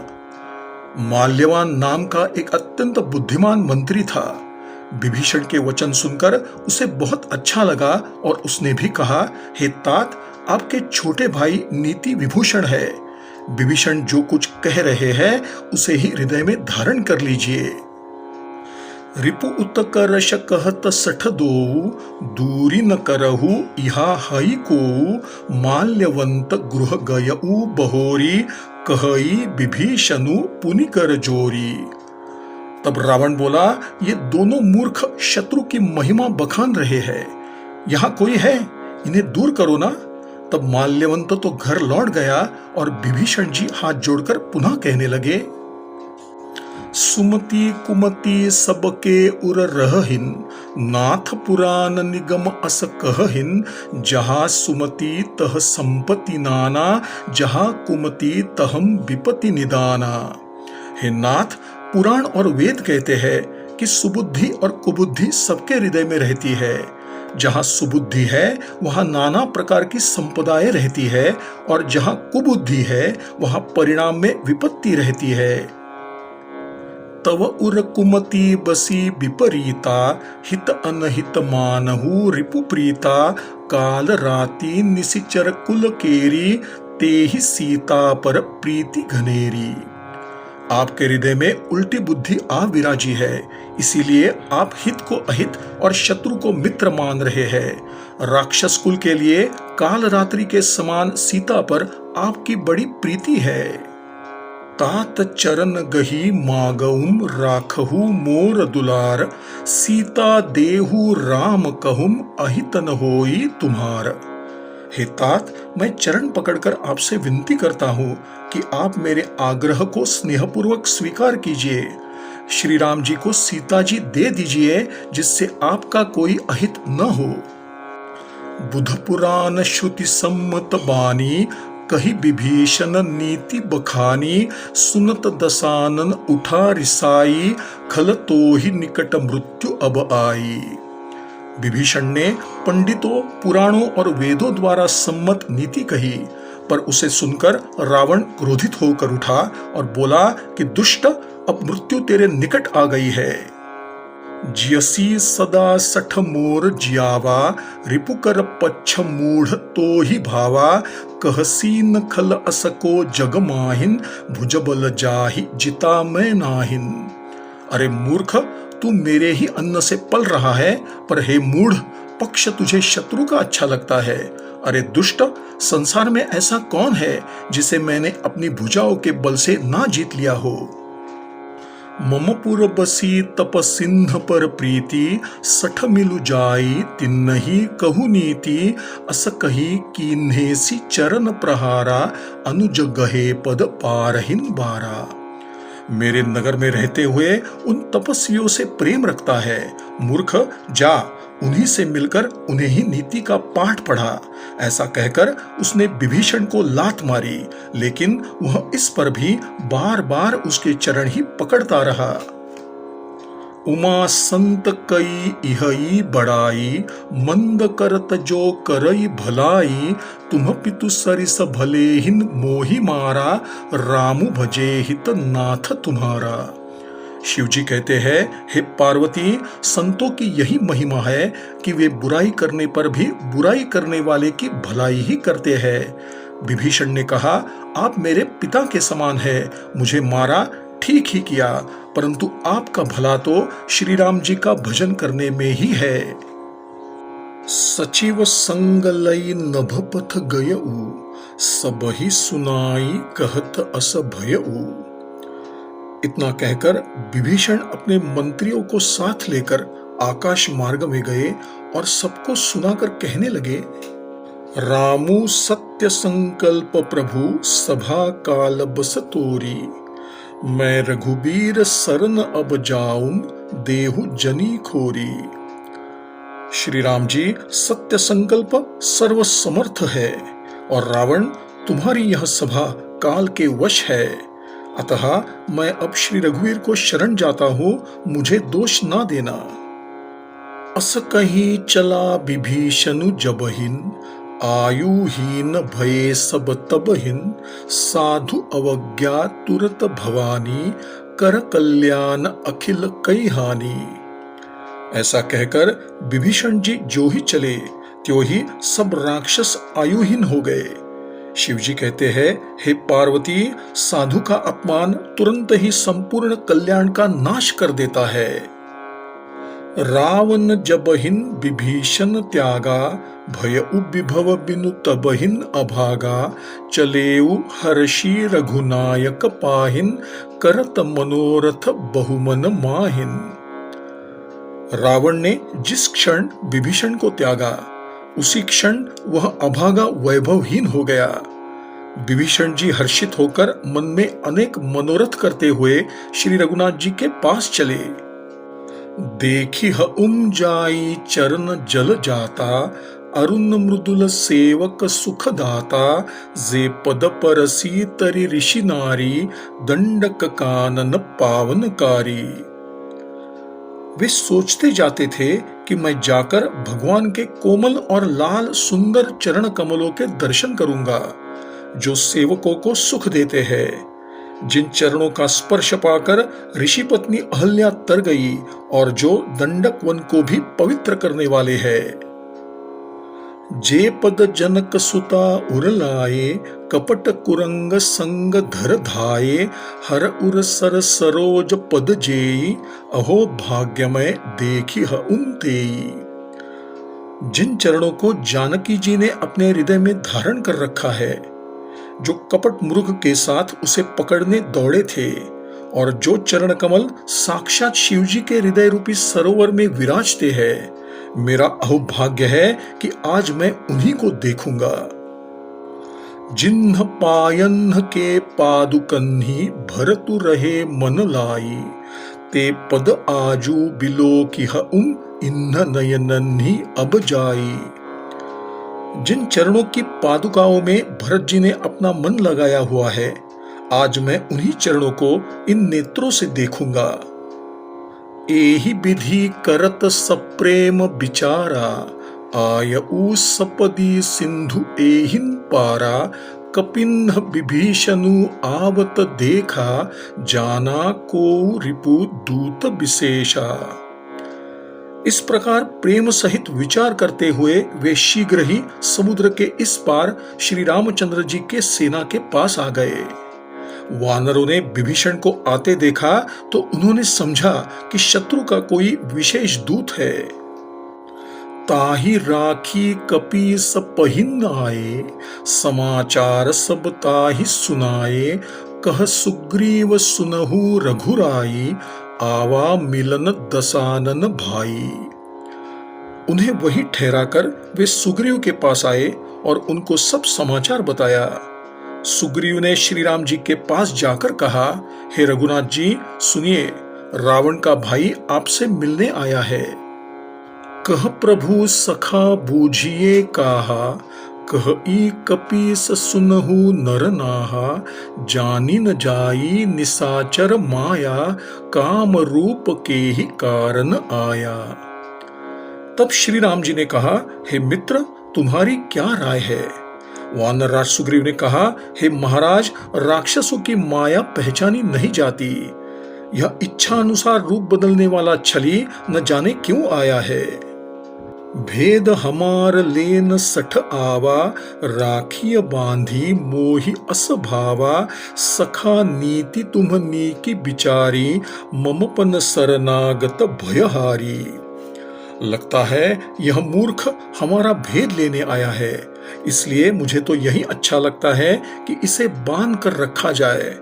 माल्यवान नाम का एक अत्यंत बुद्धिमान मंत्री था। विभीषण के वचन सुनकर उसे बहुत अच्छा लगा और उसने भी कहा, हे तात, आपके छोटे भाई नीति विभूषण है। विभीषण जो कुछ कह रहे हैं उसे ही हृदय में धारण कर लीजिए। रिपु उत्कर्ष कहत सठ दोऊ, दूरी न करहु इहा हई को, माल्यवंत गृह गयऊ बहोरी, कहई विभीषणु पुनि कर जोरी। तब रावण बोला, ये दोनों मूर्ख शत्रु की महिमा बखान रहे हैं, यहाँ कोई है, इन्हें दूर करो ना। तब माल्यवंत तो घर लौट गया और विभीषण जी हाथ जोड़कर पुनः कहने लगे, सुमति कुमति सबके उर रहहिन, नाथ पुराण निगम अस कहहिन, जहाँ सुमति तह संपत्ति नाना, जहाँ कुमति तहम विपत्ति निदाना। हे नाथ, पुराण और वेद कहते हैं कि सुबुद्धि और कुबुद्धि सबके हृदय में रहती है। जहाँ सुबुद्धि है वहाँ नाना प्रकार की संपदाएं रहती है और जहाँ कुबुद्धि है वहाँ परिणाम में विपत्ति रहती है। तव उर कुमति बसी विपरीता, हित अनहित मानहु रिपु प्रीता, काल राति निशिचर कुल केरी, तेहि सीता पर प्रीति घनेरी। आपके हृदय में उल्टी बुद्धि आ विराजी है, इसीलिए आप हित को अहित और शत्रु को मित्र मान रहे हैं। राक्षस कुल के लिए काल रात्रि के समान सीता पर आपकी बड़ी प्रीति है। तात चरण गही मागउम, राखहु मोर दुलार, सीता देहु राम कहूम, अहित न होई तुम्हार। हे तात, मैं चरण पकड़कर आपसे विनती करता हूँ कि आप मेरे आग्रह को स्नेहपूर्वक स्वीकार कीजिए। श्री राम जी को सीता जी दे दीजिए, जिससे आपका कोई अहित न हो। बुध पुराण श्रुति सम्मत बानी, कही विभीषण नीति बखानी, सुनत दसानन उठा रिसाई, खल तो ही निकट मृत्यु अब आई। विभीषण ने पंडितों, पुराणों और वेदों द्वारा सम्मत नीति कही, पर उसे सुनकर रावण क्रोधित होकर उठा और बोला कि दुष्ट, अब मृत्यु तेरे निकट आ गई है। जियसी सदा सठ मोर जियावा, रिपुकर पच्छ मूढ़ तो ही भावा, कहसी न खल असको जग माहिन, भुजबल जाहि जिता मैं नाहिन। अरे मूर्ख, तू मेरे ही अन्न से पल रहा है, पर हे मूढ़, पक्ष तुझे शत्रु का अच्छा लगता है। अरे दुष्ट, संसार में ऐसा कौन है जिसे मैंने अपनी भुजाओं के बल से ना जीत लिया हो। मम पुर बसी तप सिंह पर प्रीति, सठ मिलु जाई तिन्नहि कहु नीति, अस कही कीन्हेसी चरण प्रहारा, अनुज गहे पद पारहिन बारा। मेरे नगर में रहते हुए उन तपस्वियों से प्रेम रखता है। मूर्ख, जा, उन्हीं से मिलकर उन्हें ही नीति का पाठ पढ़ा। ऐसा कहकर उसने विभीषण को लात मारी, लेकिन वह इस पर भी बार बार उसके चरण ही पकड़ता रहा। उमा संत कई इहई बड़ाई, मंद करत जो करई भलाई, तुम पितु सरिस भले हिन मोहि मारा, रामु भजे हित नाथ तुम्हारा। शिव जी कहते हैं, हे पार्वती, संतों की यही महिमा है कि वे बुराई करने पर भी बुराई करने वाले की भलाई ही करते हैं। विभीषण ने कहा, आप मेरे पिता के समान हैं, मुझे मारा ठीक ही किया, परंतु आपका भला तो श्री राम जी का भजन करने में ही है। सचिव संग लई नभ पथ गयऊ, सबहि सुनाई कहत अस भयऊ। इतना कहकर विभीषण अपने मंत्रियों को साथ लेकर आकाश मार्ग में गए और सबको सुनाकर कहने लगे, रामु सत्य संकल्प प्रभु सभा काल बस तोरी। मैं रघुबीर सरन अब जाऊं देहु जनी खोरी। श्री राम जी सत्य संकल्प सर्वसमर्थ है और रावण तुम्हारी यह सभा काल के वश है। अतः मैं अब श्री रघुवीर को शरण जाता हूं, मुझे दोष ना देना। अस कही चला विभीषण जबहिन, आयुहीन भये सब तबहिन। साधु अवज्ञा तुरत भवानी, कर कल्याण अखिल कई हानि। ऐसा कहकर विभीषण जी जो ही चले त्यों ही सब राक्षस आयुहीन हो गए। शिव जी कहते हैं, हे पार्वती, साधु का अपमान तुरंत ही संपूर्ण कल्याण का नाश कर देता है। रावण जबहिन विभीषण त्यागा, भय विभव बिनु तबहिन अभागा। चलेऊ हर्षि रघुनायक पाहिन, करत मनोरथ बहुमन माहिन। रावण ने जिस क्षण विभीषण को त्यागा उसी क्षण वह अभागा वैभवहीन हो गया। विभीषण जी हर्षित होकर मन में अनेक मनोरथ करते हुए श्री रघुनाथ जी के पास चले। देखी जाई चरण जल जाता, अरुण मृदुल सेवक सुखदाता। जे पद परसी तरि ऋषि नारी, दंडक कानन पावनकारी। वे सोचते जाते थे कि मैं जाकर भगवान के कोमल और लाल सुंदर चरण कमलों के दर्शन करूंगा, जो सेवकों को सुख देते हैं। जिन चरणों का स्पर्श पाकर ऋषि पत्नी अहल्या तर गई और जो दंडक वन को भी पवित्र करने वाले हैं। जे पद जनक सुता उरलाए, कपट कुरंग संग धर धाये। हर उर सर सरोज पद जेई, अहो भाग्यमय देखी उनतेई। जिन चरणों को जानकी जी ने अपने हृदय में धारण कर रखा है, जो कपट मृग के साथ उसे पकड़ने दौड़े थे, और जो चरण कमल साक्षात शिव जी के हृदय रूपी सरोवर में विराजते हैं, मेरा अहोभाग्य है कि आज मैं उन्हीं को देखूंगा। जिन्ह पायन्ह के पादुकन्ही, भरतु रहे मन लाई। ते पद आजू बिलोकिह इन्ह नयनन्ही अब जाई। जिन चरणों की पादुकाओं में भरत जी ने अपना मन लगाया हुआ है, आज मैं उन्हीं चरणों को इन नेत्रों से देखूंगा। एहि विधि करत सप्रेम विचारा, आयऊ सपदी सिंधु एहिन पारा। कपिन्ह विभीषणु आवत देखा, जाना को रिपु दूत विशेषा। इस प्रकार प्रेम सहित विचार करते हुए वे शीघ्र ही समुद्र के इस पार श्री रामचंद्र जी के सेना के पास आ गए। वानरों ने विभीषण को आते देखा तो उन्होंने समझा कि शत्रु का कोई विशेष दूत है। ताहि राखी कपि सपहिन आए, समाचार सब ताहि सुनाए। कह सुग्रीव सुनहु रघुराई, आवा मिलन दसानन भाई। उन्हें वही ठहराकर वे सुग्रीव के पास आए और उनको सब समाचार बताया। सुग्रीव ने श्री राम जी के पास जाकर कहा, हे रघुनाथ जी सुनिए, रावण का भाई आपसे मिलने आया है। कह प्रभु सखा बूझिए काहा, कह ई कपीस सुनहु नर नाहा। जानी न जाई निसाचर माया, काम रूप के ही कारण आया। तब श्री राम जी ने कहा, हे मित्र, तुम्हारी क्या राय है? वानर राज सुग्रीव ने कहा, हे महाराज, राक्षसों की माया पहचानी नहीं जाती। यह इच्छा अनुसार रूप बदलने वाला छली न जाने क्यों आया है। भेद हमार लेन सठ आवा, राखिय बांधी मोहि अस भावा। सखा नीति तुम्हनी की बिचारी, ममपन शरणागत भयहारी। लगता है यह मूर्ख हमारा भेद लेने आया है। इसलिए मुझे तो यही अच्छा लगता है कि इसे बांध कर रखा जाए।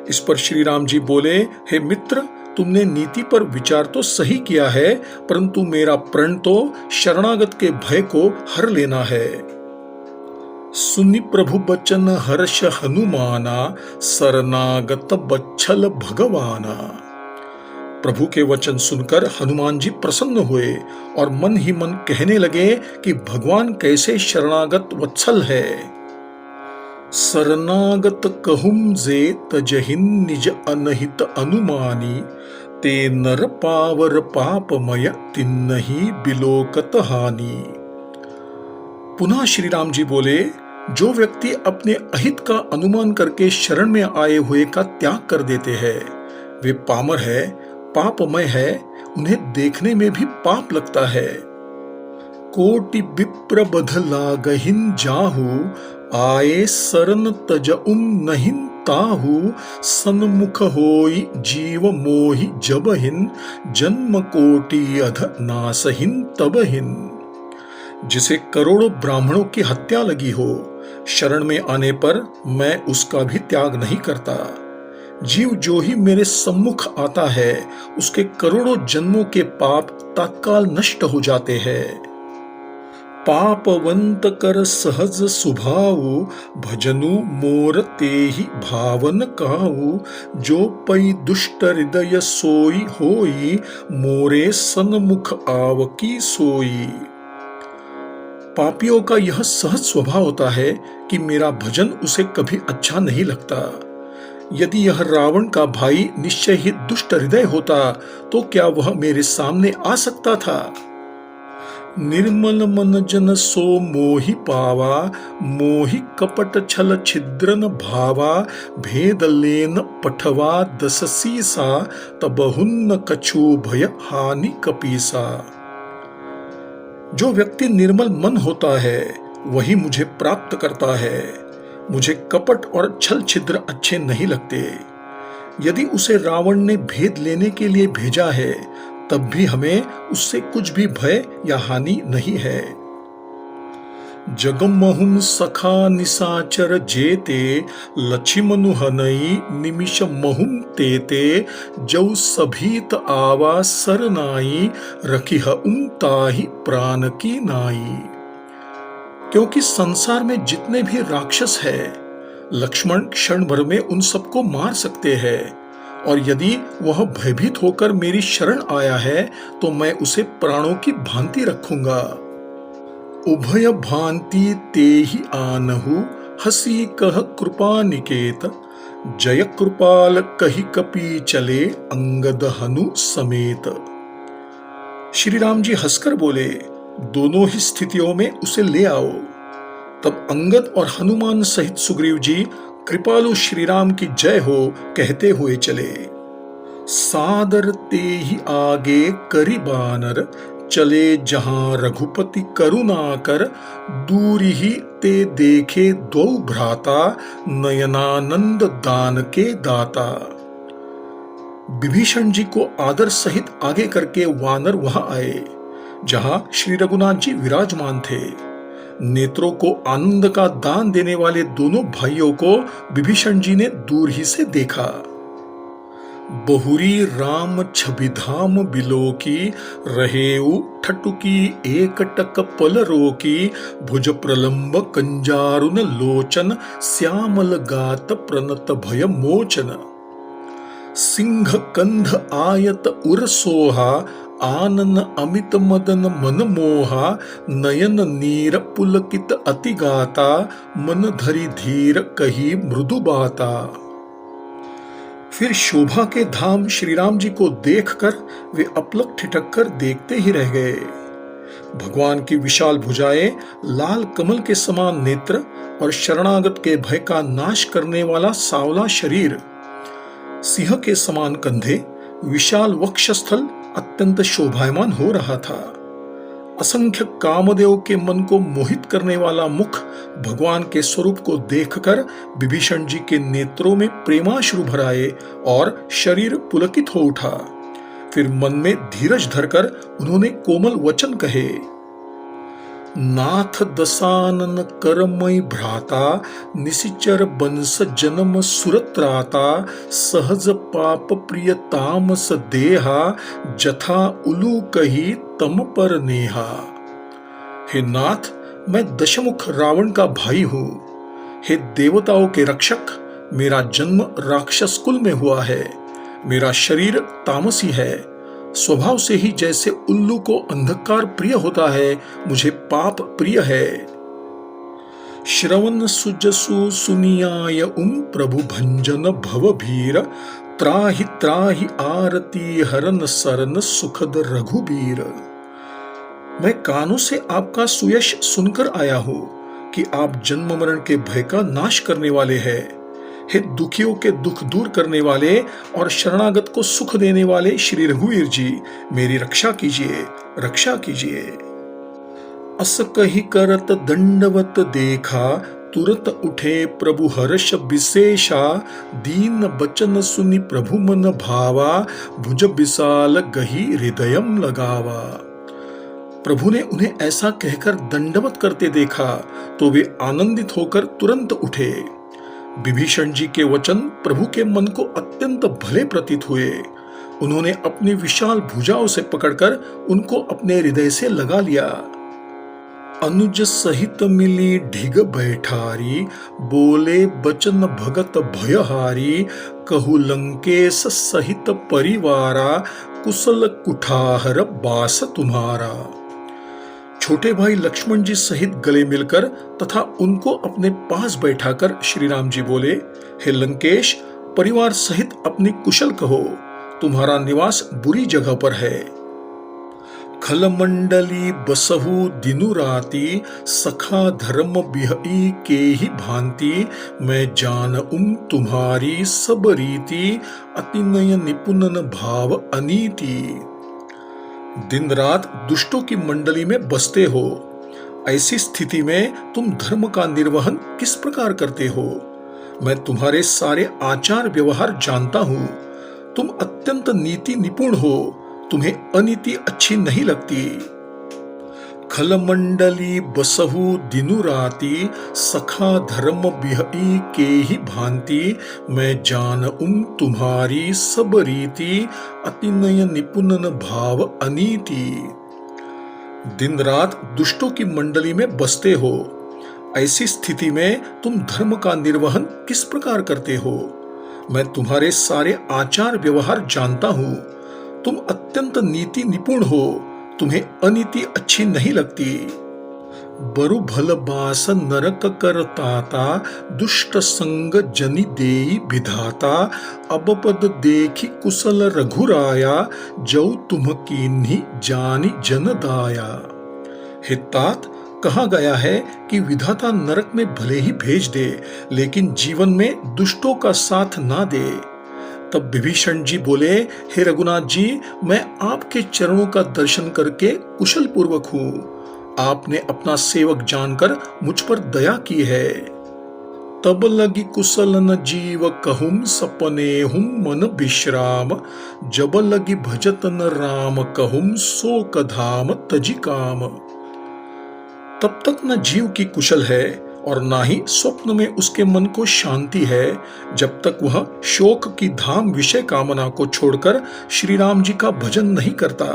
इस पर श्री राम जी बोले, हे मित्र, तुमने नीति पर विचार तो सही किया है, परंतु मेरा प्रण तो शरणागत के भय को हर लेना है। सुनि प्रभु बचन हर्ष हनुमाना, शरणागत बच्छल भगवाना। प्रभु के वचन सुनकर हनुमान जी प्रसन्न हुए और मन ही मन कहने लगे कि भगवान कैसे शरणागत वत्सल है। शरणागत कहूम जे तजहिन निज अनहित अनुमानी, ते नर पावर पापमय तिन्नहि बिलोकत हानि। पुनः श्री राम जी बोले, जो व्यक्ति अपने अहित का अनुमान करके शरण में आए हुए का त्याग कर देते हैं, वे पामर है, पापमय है, उन्हें देखने में भी पाप लगता है। कोटि विप्र बध लागहिन जाहू, आए सरन तजउम नहिन ताहू, सन्मुख होई जीव मोहि जबहिन, जन्म कोटि अध नासहिन तबहिन। जिसे करोड़ों ब्राह्मणों की हत्या लगी हो, शरण में आने पर मैं उसका भी त्याग नहीं करता। जीव जो ही मेरे सम्मुख आता है, उसके करोड़ों जन्मों के पाप तत्काल नष्ट हो जाते हैं। पापवंत कर सहज सुभाऊ, भजनु मोर तेहि भावन काऊ, जो पै दुष्ट हृदय सोई होई, मोरे सन्मुख आवकी सोई। पापियों का यह सहज स्वभाव होता है कि मेरा भजन उसे कभी अच्छा नहीं लगता। यदि यह रावण का भाई निश्चय ही दुष्ट हृदय होता तो क्या वह मेरे सामने आ सकता था। निर्मल मन जन सो मोहि पावा, मोहि कपट छल छिद्रन भावा, भेद लेन पठवा दस सीसा, तबहुन्न कछु भय हानि कपीसा। जो व्यक्ति निर्मल मन होता है वही मुझे प्राप्त करता है। मुझे कपट और छल छिद्र अच्छे नहीं लगते। यदि उसे रावण ने भेद लेने के लिए भेजा है, तब भी हमें उससे कुछ भी भय या हानि नहीं है। जगमहुम सखा निसाचर जेते, लक्ष्मनु हनई निमिष महुम तेते, जौ सभीत आवा सरनाई, रखिह उमताहि प्राण की नाई। क्योंकि संसार में जितने भी राक्षस हैं, लक्ष्मण क्षण भर में उन सबको मार सकते हैं, और यदि वह भयभीत होकर मेरी शरण आया है तो मैं उसे प्राणों की भांति रखूंगा। उभय भांति तेहि आनहु, हसी कह कृपा निकेत, जय कृपाल कही कपि चले, अंगद हनु समेत। श्री राम जी हंसकर बोले, दोनों ही स्थितियों में उसे ले आओ। तब अंगद और हनुमान सहित सुग्रीव जी कृपालु श्री राम की जय हो कहते हुए चले। सादर ते ही आगे करि बानर, चले जहां रघुपति करुणा कर, दूर ही ते देखे दो भ्राता, नयनानंद दान के दाता। विभीषण जी को आदर सहित आगे करके वानर वहां आए जहां श्री रघुनाथ जी विराजमान थे। नेत्रों को आनंद का दान देने वाले दोनों भाइयों को विभीषण जी ने दूर ही से देखा। बहुरी राम छबिधाम बिलोकी, रहेऊ ठटुकी एकटक पल रोकी, भुज प्रलंब कंजारुन लोचन, श्यामल गात प्रणत भय मोचन। सिंह कंध आयत उर सोहा, आनन अमित मदन मन मोहा, नयन नीर पुलकित अति गाता, मन धरि धीर कही मृदु बाता। फिर शोभा के धाम श्री राम जी को देखकर वे अपलक ठिठक कर देखते ही रह गए। भगवान की विशाल भुजाएं, लाल कमल के समान नेत्र और शरणागत के भय का नाश करने वाला सांवला शरीर, सिंह के समान कंधे, विशाल वक्षस्थल अत्यंत शोभायमान हो रहा था। असंख्य कामदेव के मन को मोहित करने वाला मुख भगवान के स्वरूप को देखकर विभीषण जी के नेत्रों में प्रेमाश्रु भर आए और शरीर पुलकित हो उठा। फिर मन में धीरज धरकर उन्होंने कोमल वचन कहे। नाथ दसानन करमय भ्राता, निशिचर बंस जन्म सुरत्राता, सहज पाप प्रिय तामस देहा, जथा उलू कही तम पर नेहा। हे नाथ, मैं दशमुख रावण का भाई हूं। हे देवताओं के रक्षक, मेरा जन्म राक्षस कुल में हुआ है। मेरा शरीर तामसी है। स्वभाव से ही जैसे उल्लू को अंधकार प्रिय होता है, मुझे पाप प्रिय है। श्रवण सुजसु सुनियाय प्रभु भंजन भव भीर, त्राहि त्राहि आरती हरन सरन सुखद रघुबीर। मैं कानों से आपका सुयश सुनकर आया हूं कि आप जन्म मरण के भय का नाश करने वाले हैं। हे दुखियों के दुख दूर करने वाले और शरणागत को सुख देने वाले श्री रघुवीर जी, मेरी रक्षा कीजिए, रक्षा कीजिए। अस कही करत दंडवत देखा, तुरत उठे प्रभु हर्ष विशेषा, दीन बचन सुनि प्रभु मन भावा, भुज विशाल गही हृदयम लगावा। प्रभु ने उन्हें ऐसा कहकर दंडवत करते देखा तो वे आनंदित होकर तुरंत उठे। विभीषण जी के वचन प्रभु के मन को अत्यंत भले प्रतीत हुए। उन्होंने अपनी विशाल भुजाओं से पकड़कर उनको अपने हृदय से लगा लिया। अनुज सहित मिली ढिग बैठारी, बोले बचन भगत भयहारी, कहु लंकेश सहित परिवारा, कुशल कुठार बास तुम्हारा। छोटे भाई लक्ष्मण जी सहित गले मिलकर तथा उनको अपने पास बैठाकर श्री राम जी बोले, हे लंकेश, परिवार सहित अपनी कुशल कहो, तुम्हारा निवास बुरी जगह पर है। खल मंडली बसहु दिनु राती, सखा धर्म बिहई के ही भांति, मैं जान तुम्हारी सब रीति, अतिनय निपुणन भाव अनीति। दिन रात दुष्टों की मंडली में बसते हो। ऐसी स्थिति में तुम धर्म का निर्वहन किस प्रकार करते हो? मैं तुम्हारे सारे आचार व्यवहार जानता हूं। तुम अत्यंत नीति निपुण हो। तुम्हें अनीति अच्छी नहीं लगती। खल मंडली बसहु दिनु राती, सखा धर्म बिहई के ही भांति, मैं जान तुम्हारी सब रीति, अतिनय निपुणन भाव अनीति। दिन रात दुष्टों की मंडली में बसते हो। ऐसी स्थिति में तुम धर्म का निर्वहन किस प्रकार करते हो? मैं तुम्हारे सारे आचार व्यवहार जानता हूं। तुम अत्यंत नीति निपुण हो। तुम्हें अनीति अच्छी नहीं लगती। बरु भल बास नरक करताता, दुष्ट संग जनि देई विधाता, अब पद देखी कुशल रघुराया, जौ तुम कीन्ही जानी जन दाया। हे तात, कहा गया है कि विधाता नरक में भले ही भेज दे, लेकिन जीवन में दुष्टों का साथ ना दे। तब विभीषण जी बोले, हे रघुनाथ जी, मैं आपके चरणों का दर्शन करके कुशल पूर्वक हूं। आपने अपना सेवक जानकर मुझ पर दया की है। तब लगी कुशल न जीव कहूं, सपने हूं मन विश्राम, जब लगी भजत न राम कहूं, शोक धाम तजी काम। तब तक न जीव की कुशल है और ना ही स्वप्न में उसके मन को शांति है, जब तक वह शोक की धाम विषय कामना को छोड़कर श्री राम जी का भजन नहीं करता।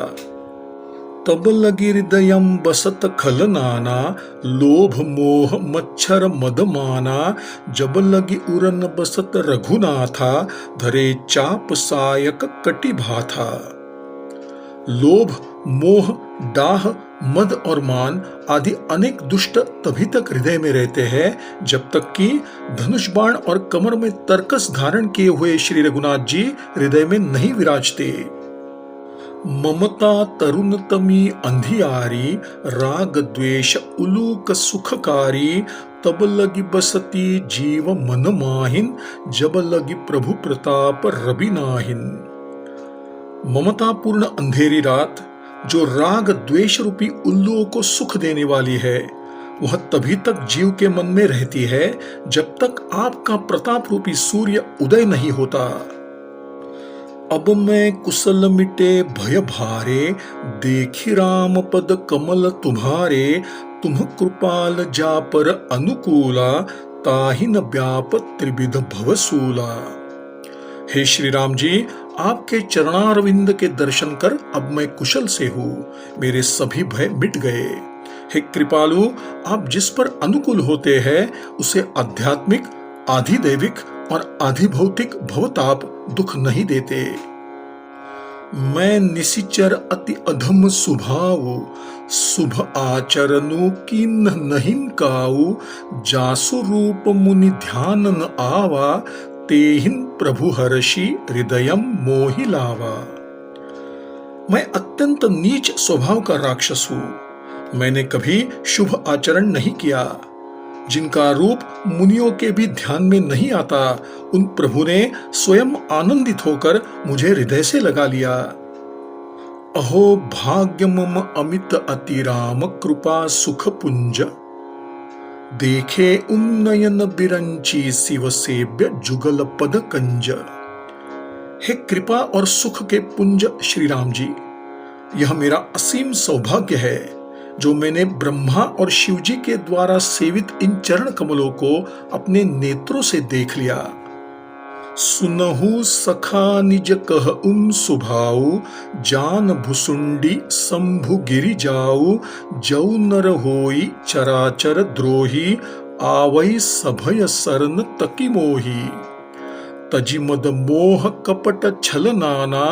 तब लगी हृदयम बसत खल नाना, लोभ मोह मच्छर मदमाना, जब लगी उरन बसत रघुनाथा, धरे चाप सायक कटि भाथा। लोभ, मोह, डाह, मद और मान आदि अनेक दुष्ट तभी तक हृदय में रहते हैं जब तक कि धनुष बाण और कमर में तरकस धारण किए हुए श्री रघुनाथ जी हृदय में नहीं विराजते। ममता तरुणतमी अंधियारी, राग द्वेष उलूक सुखकारी, तब लगी बसती जीव मन माहिन, जब लगी प्रभु प्रताप रवि नाहिन। ममतापूर्ण अंधेरी रात जो राग द्वेष रूपी उल्लुओं को सुख देने वाली है, वह तभी तक जीव के मन में रहती है जब तक आपका प्रताप रूपी सूर्य उदय नहीं होता। अब मैं कुशल मिटे भय भारे, देखी राम पद कमल तुम्हारे, तुम कृपाल जा पर अनुकूला, ताहि न व्याप त्रिविध भवसूला। हे श्री राम जी, आपके चरणारविंद के दर्शन कर अब मैं कुशल से हूँ, मेरे सभी भय मिट गए। हे कृपालु, आप जिस पर अनुकूल होते हैं उसे आध्यात्मिक, आधिदैविक और आधिभौतिक भवताप दुख नहीं देते। मैं निशिचर अति अधम स्वभाव, शुभ आचरणु कीन्ह नहीं काऊ, जासु रूप मुनि ध्यान न आवा, तेहिन प्रभु हर्षि हृदयम मोहि लावा। मैं अत्यंत नीच स्वभाव का राक्षस हूं। मैंने कभी शुभ आचरण नहीं किया। जिनका रूप मुनियों के भी ध्यान में नहीं आता, उन प्रभु ने स्वयं आनंदित होकर मुझे हृदय से लगा लिया। अहो भाग्य मम अमित अति राम, कृपा सुख पुंज, देखे उन्नयन बिरंची शिव सेव्य जुगल पद कंज। हे कृपा और सुख के पुंज श्री राम जी, यह मेरा असीम सौभाग्य है जो मैंने ब्रह्मा और शिव जी के द्वारा सेवित इन चरण कमलों को अपने नेत्रों से देख लिया। सुनहु सखा निज कह सुभाऊ, जान भुसुंडी शंभु गिरि जाऊ, जौ नर होई चराचर द्रोही, आवई सभय सरन तकी मोही। तजि मद मोह कपट छल नाना,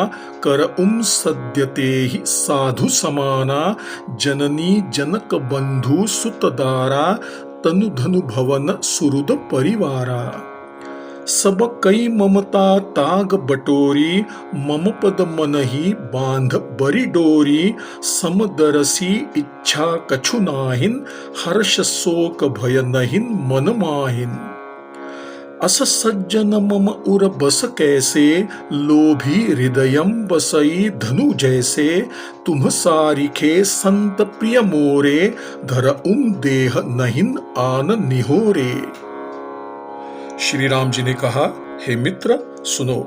कर सद्यते ही साधु समाना, जननी जनक बंधु सुतदारा, तनु धनु भवन सुहृद परिवारा। सब कई ममता ताग बटोरी, मम पद मनहि बांध बरी डोरी, समदरसी इच्छा कछु नाहिन, हर्ष शोक भय नहिन मन माहिन। अस सज्जन मम उर बस कैसे, लोभी हृदयम बसई धनु जैसे, तुम सारिखे संत प्रिय मोरे, धर देह नहिन आन निहोरे। श्री राम जी ने कहा, हे मित्र सुनो,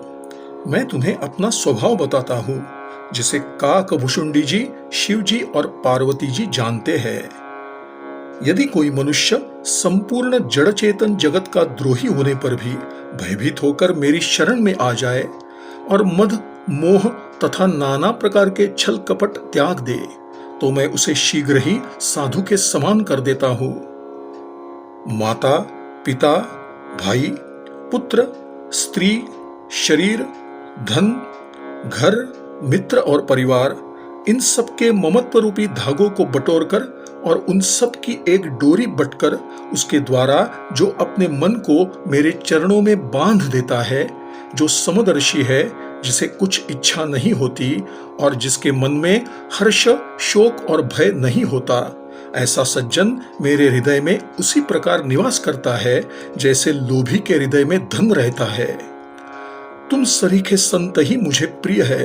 मैं तुम्हें अपना स्वभाव बताता हूँ, जिसे काकभुषुंडी जी, शिव जी और पार्वती जी जानते हैं। यदि कोई मनुष्य संपूर्ण जड़ चेतन जगत का द्रोही होने पर भी भयभीत होकर मेरी शरण में आ जाए और मद मोह तथा नाना प्रकार के छल कपट त्याग दे, तो मैं उसे शीघ्र ही साधु के समान कर देता हूँ। माता, पिता, भाई, पुत्र, स्त्री, शरीर, धन, घर, मित्र और परिवार, इन सबके ममत्व रूपी धागों को बटोरकर और उन सब की एक डोरी बटकर उसके द्वारा जो अपने मन को मेरे चरणों में बांध देता है, जो समदर्शी है, जिसे कुछ इच्छा नहीं होती और जिसके मन में हर्ष, शोक और भय नहीं होता, ऐसा सज्जन मेरे हृदय में उसी प्रकार निवास करता है जैसे लोभी के हृदय में धन रहता है। तुम सरीखे संत ही मुझे प्रिय है।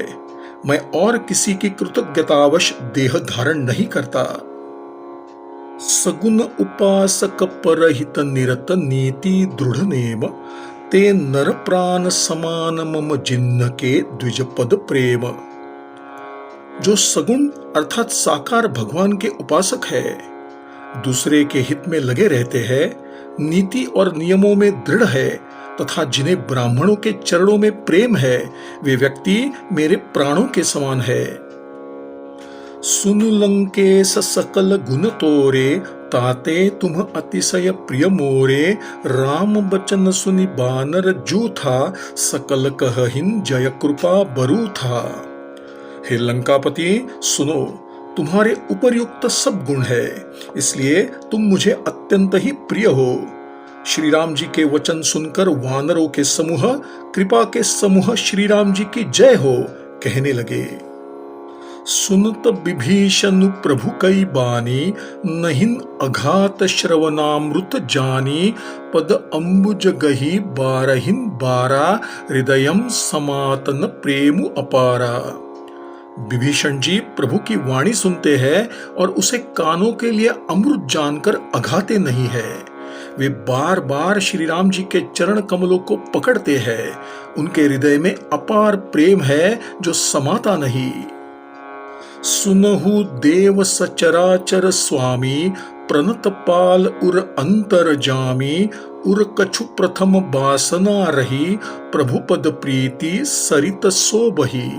मैं और किसी की कृतज्ञतावश देह धारण नहीं करता। सगुण उपासक परहित निरत नीति दृढ़ नेम, ते नर प्राण समान मम जिन्ह के द्विज पद प्रेम। जो सगुण अर्थात साकार भगवान के उपासक है, दूसरे के हित में लगे रहते हैं, नीति और नियमों में दृढ़ है तथा जिन्हें ब्राह्मणों के चरणों में प्रेम है, वे व्यक्ति मेरे प्राणों के समान है। सुन लंकेश सकल गुण तोरे, ताते तुम अतिशय प्रिय मोरे। राम बचन सुनि बानर जूथा, सकल कहहिन जय कृपा बरू था। हे लंकापति सुनो, तुम्हारे उपरयुक्त सब गुण है, इसलिए तुम मुझे अत्यंत ही प्रिय हो। श्री राम जी के वचन सुनकर वानरों के समूह कृपा के समूह श्री राम जी की जय हो कहने लगे। सुनत विभीषण प्रभु कई बानी, नहिन अघात श्रवणामृत जानी। पद अम्बुज गही बारहिन बारा, हृदयम समातन प्रेम अपारा। विभीषण जी प्रभु की वाणी सुनते हैं और उसे कानों के लिए अमृत जानकर अघाते नहीं है। वे बार बार श्री राम जी के चरण कमलों को पकड़ते हैं। उनके हृदय में अपार प्रेम है जो समाता नहीं। सुनहु देव सचराचर स्वामी, प्रणत पाल उर अंतर जामी, उर कछु प्रथम बासना रही, प्रभु पद प्रीति सरित सो बही।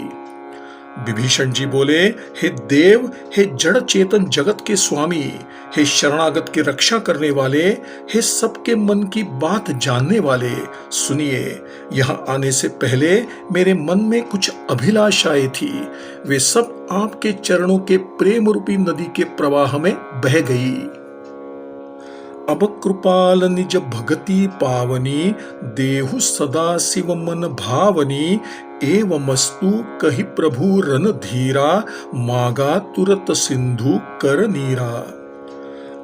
विभीषण जी बोले, हे देव, हे जड़ चेतन जगत के स्वामी, हे शरणागत की रक्षा करने वाले, हे सबके मन की बात जानने वाले, सुनिए, यहाँ आने से पहले मेरे मन में कुछ अभिलाषाएं थी। वे सब आपके चरणों के प्रेम रूपी नदी के प्रवाह में बह गई। अब कृपाल निज भगति पावनी, देहु सदा शिव मन भावनी, एवमस्तु कहि प्रभु रन धीरा, मागा तुरत सिंधु कर नीरा।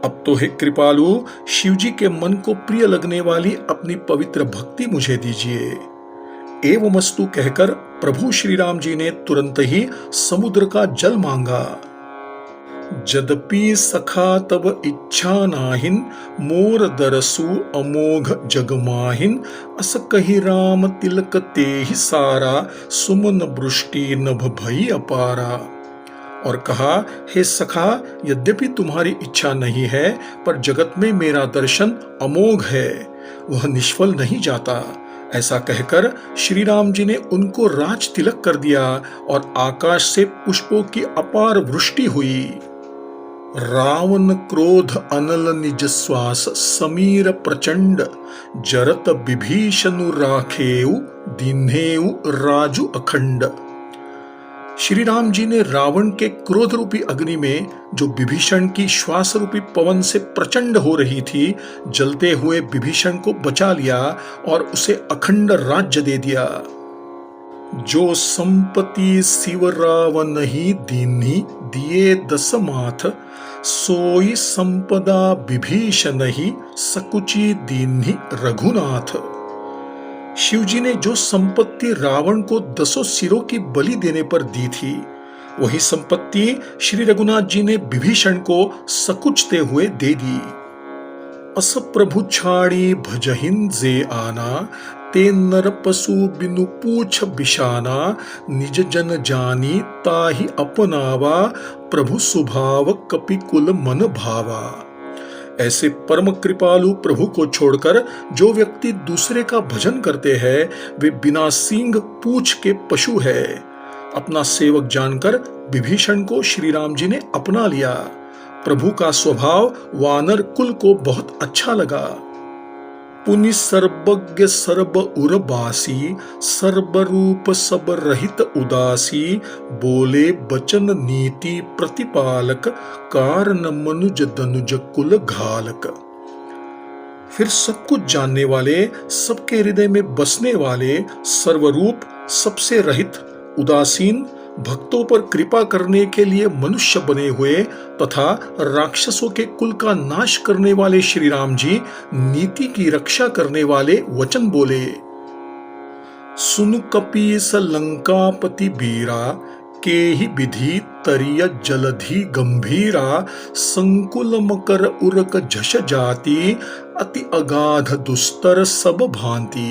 अब तो हे कृपालु, शिवजी के मन को प्रिय लगने वाली अपनी पवित्र भक्ति मुझे दीजिए। एवमस्तु कहकर प्रभु श्री राम जी ने तुरंत ही समुद्र का जल मांगा। जदपि सखा तब इच्छा नाहिन, मोर दरसु अमोघ जगमाहिन, अस कहि राम तिलक तेहि सारा, सुमन वृष्टि नभ भई अपारा। और कहा, हे सखा, यद्यपि तुम्हारी इच्छा नहीं है, पर जगत में मेरा दर्शन अमोघ है, वह निष्फल नहीं जाता। ऐसा कहकर श्री राम जी ने उनको राज तिलक कर दिया और आकाश से पुष्पों की अपार वृष्टि हुई। रावण क्रोध अनल निज श्वास, समीर प्रचंड जरत विभीषणु राखेउ, दीन्हेउ राजु अखंड। श्री राम जी ने रावण के क्रोध रूपी अग्नि में, जो विभीषण की श्वास रूपी पवन से प्रचंड हो रही थी, जलते हुए विभीषण को बचा लिया और उसे अखंड राज्य दे दिया। जो संपत्ति शिव रावण ही दीन्ही, दिए दस माथ, सोई संपदा विभीषण ही, सकुची दीन्ही रघुनाथ। शिवजी ने जो संपत्ति रावण को 10 सिरों की बलि देने पर दी थी, वही संपत्ति श्री रघुनाथ जी ने विभीषण को सकुचते हुए दे दी। अस प्रभु छाड़ी भजहिन जे आना, ते नर पशु बिनु पूछ बिशाना, निज जन जानी ताहि अपनावा, प्रभु स्वभाव कपिकुल मन भावा। ऐसे परम कृपालु प्रभु को छोड़कर जो व्यक्ति दूसरे का भजन करते हैं, वे बिना सींग पूछ के पशु है। अपना सेवक जानकर विभीषण को श्री राम जी ने अपना लिया। प्रभु का स्वभाव वानर कुल को बहुत अच्छा लगा। पुनि सर्वज्ञ सर्व उरबासी, सर्वरूप सब रहित उदासी, बोले बचन नीति प्रतिपालक, कारण मनुज दनुज कुल घालक। फिर सब कुछ जानने वाले, सबके हृदय में बसने वाले, सर्वरूप, सबसे रहित, उदासीन, भक्तों पर कृपा करने के लिए मनुष्य बने हुए तथा राक्षसों के कुल का नाश करने वाले श्री राम जी नीति की रक्षा करने वाले वचन बोले। सुनु कपीस लंकापति बीरा, के ही विधि तरिय जलधि गंभीरा, संकुल मकर उरक झष जाति, अति अगाध दुस्तर सब भांति।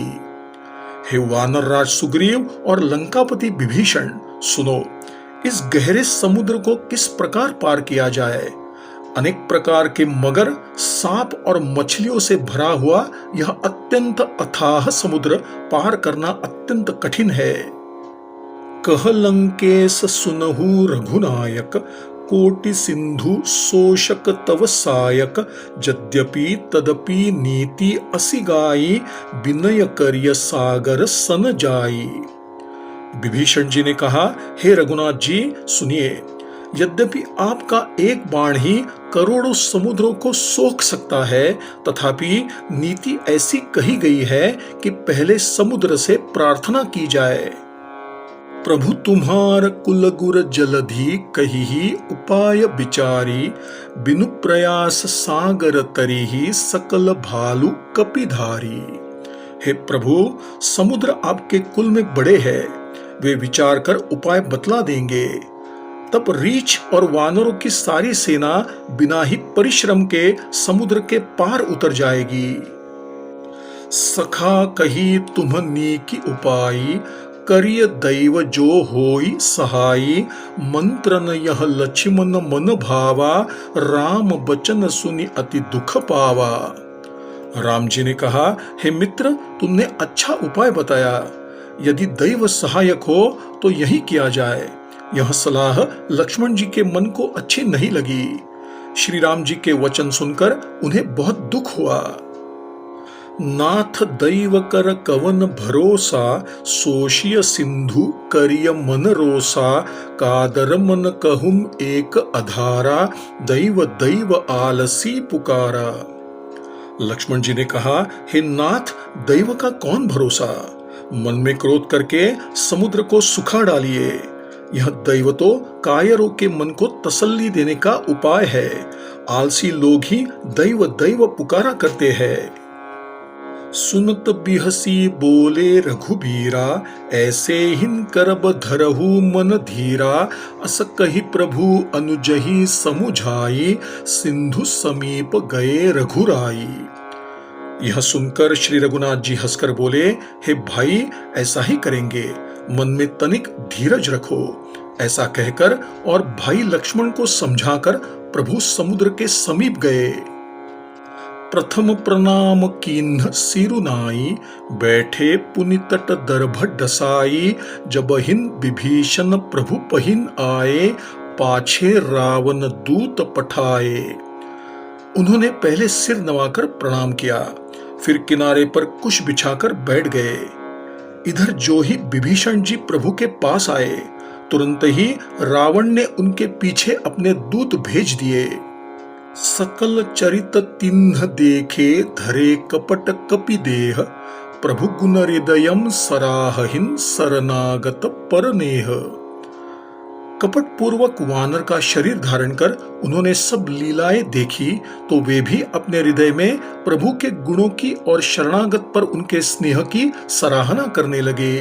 हे वानर राज सुग्रीव और लंकापति विभीषण, सुनो, इस गहरे समुद्र को किस प्रकार पार किया जाए। अनेक प्रकार के मगर, सांप और मछलियों से भरा हुआ यह अत्यंत अथाह समुद्र पार करना अत्यंत कठिन है। कह लंकेश सुनहु रघुनायक, कोटि सिंधु शोषक तव सायक, यद्यपि तदपि नीति असि गाई, विनय करिय सागर सन जाई। विभीषण जी ने कहा, हे रघुनाथ जी, सुनिए, यद्यपि आपका एक बाण ही करोड़ों समुद्रों को सोख सकता है, तथापि नीति ऐसी कही गई है कि पहले समुद्र से प्रार्थना की जाए। प्रभु तुम्हार कुल गुर जलधि, कही उपाय विचारी, बिनु प्रयास सागर तरिहि, सकल भालु कपिधारी। हे प्रभु, समुद्र आपके कुल में बड़े हैं, वे विचार कर उपाय बतला देंगे। तब रीछ और वानरों की सारी सेना बिना ही परिश्रम के समुद्र के पार उतर जाएगी। सखा कही तुम्हनी की उपाई, करिय दैव जो होई सहाई, मंत्र न यह लक्ष्मण मन भावा, राम बचन सुनि अति दुख पावा। राम जी ने कहा, हे मित्र, तुमने अच्छा उपाय बताया। यदि दैव सहायक हो तो यही किया जाए। यह सलाह लक्ष्मण जी के मन को अच्छी नहीं लगी। श्री राम जी के वचन सुनकर उन्हें बहुत दुख हुआ। नाथ दैव कर कवन भरोसा, सोशिय सिंधु करिय मन रोसा, कादर मन कहूम एक अधारा, दैव दैव आलसी पुकारा। लक्ष्मण जी ने कहा, हे नाथ, दैव का कौन भरोसा, मन में क्रोध करके समुद्र को सुखा डालिए। यह दैव तो कायरों के मन को तसल्ली देने का उपाय है। आलसी लोग ही दैव दैव पुकारा करते हैं। सुनत बिहसी बोले रघुबीरा, ऐसे हिन करब धरहु मन धीरा, अस कहि प्रभु अनुजहि समुझाई, सिंधु समीप गए रघुराई। यह सुनकर श्री रघुनाथ जी हंसकर बोले, हे भाई, ऐसा ही करेंगे, मन में तनिक धीरज रखो। ऐसा कहकर और भाई लक्ष्मण को समझाकर प्रभु समुद्र के समीप गए। प्रथम प्रणाम कीन्ह सिरुनाई, बैठे पुनि तट दर्भ डसाई, जब हिन विभीषण प्रभु पहिन आए, पाछे रावण दूत पठाए। उन्होंने पहले सिर नवाकर प्रणाम किया, फिर किनारे पर कुश बिछाकर बैठ गए। इधर जो ही विभीषण जी प्रभु के पास आए, तुरंत ही रावण ने उनके पीछे अपने दूत भेज दिए। सकल चरित तिन्ह देखे, धरे कपट कपि देह, प्रभु गुण हृदयम सराहहिन, शरणागत परनेह। कपट पूर्वक वानर का शरीर धारण कर उन्होंने सब लीलाएं देखी, तो वे भी अपने हृदय में प्रभु के गुणों की और शरणागत पर उनके स्नेह की सराहना करने लगे।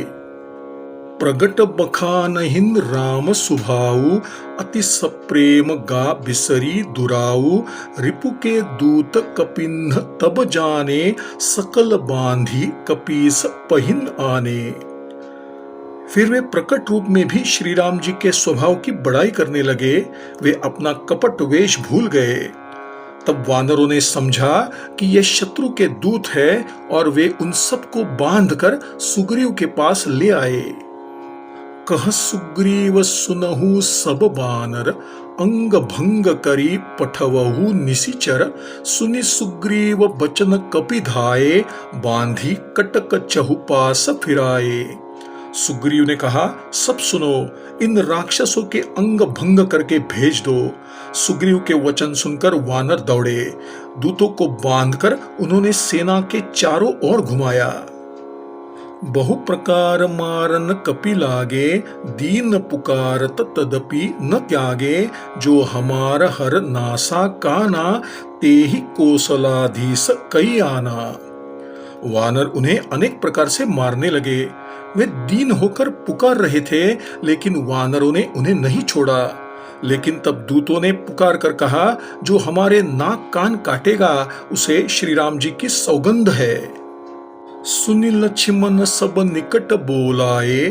प्रगट बखानहिन राम सुभाऊ, अति सप्रेम गा बिसरी दुराऊ, रिपु के दूत कपिन्ह तब जाने, सकल बांधी कपीस पहिन आने। फिर वे प्रकट रूप में भी श्री राम जी के स्वभाव की बड़ाई करने लगे। वे अपना कपट वेश भूल गए। तब वानरों ने समझा कि ये शत्रु के दूत है और वे उन सबको बांधकर सुग्रीव के पास ले आए। कह सुग्रीव सुनहु सब बानर, अंग भंग करी पठवहु निशिचर, सुनि सुग्रीव बचन कपि धाये, बांधी कटक चहुपास फिराए। सुग्रीव ने कहा, सब सुनो, इन राक्षसों के अंग भंग करके भेज दो। सुग्रीव के वचन सुनकर वानर दौड़े। दूतों को बांधकर उन्होंने सेना के चारों ओर घुमाया। बहु प्रकार मारन कपि लागे, दीन पुकारत तदपि न त्यागे, जो हमार हर नासा काना, तेहि कौशलाधीश कई आना। वानर उन्हें अनेक प्रकार से मारने लगे। वे दीन होकर पुकार रहे थे, लेकिन वानरों ने उन्हें नहीं छोड़ा। लेकिन तब दूतों ने पुकार कर कहा, जो हमारे नाक कान काटेगा उसे श्री राम जी की सौगंध है। सुनि लक्ष्मण सब निकट बोलाए,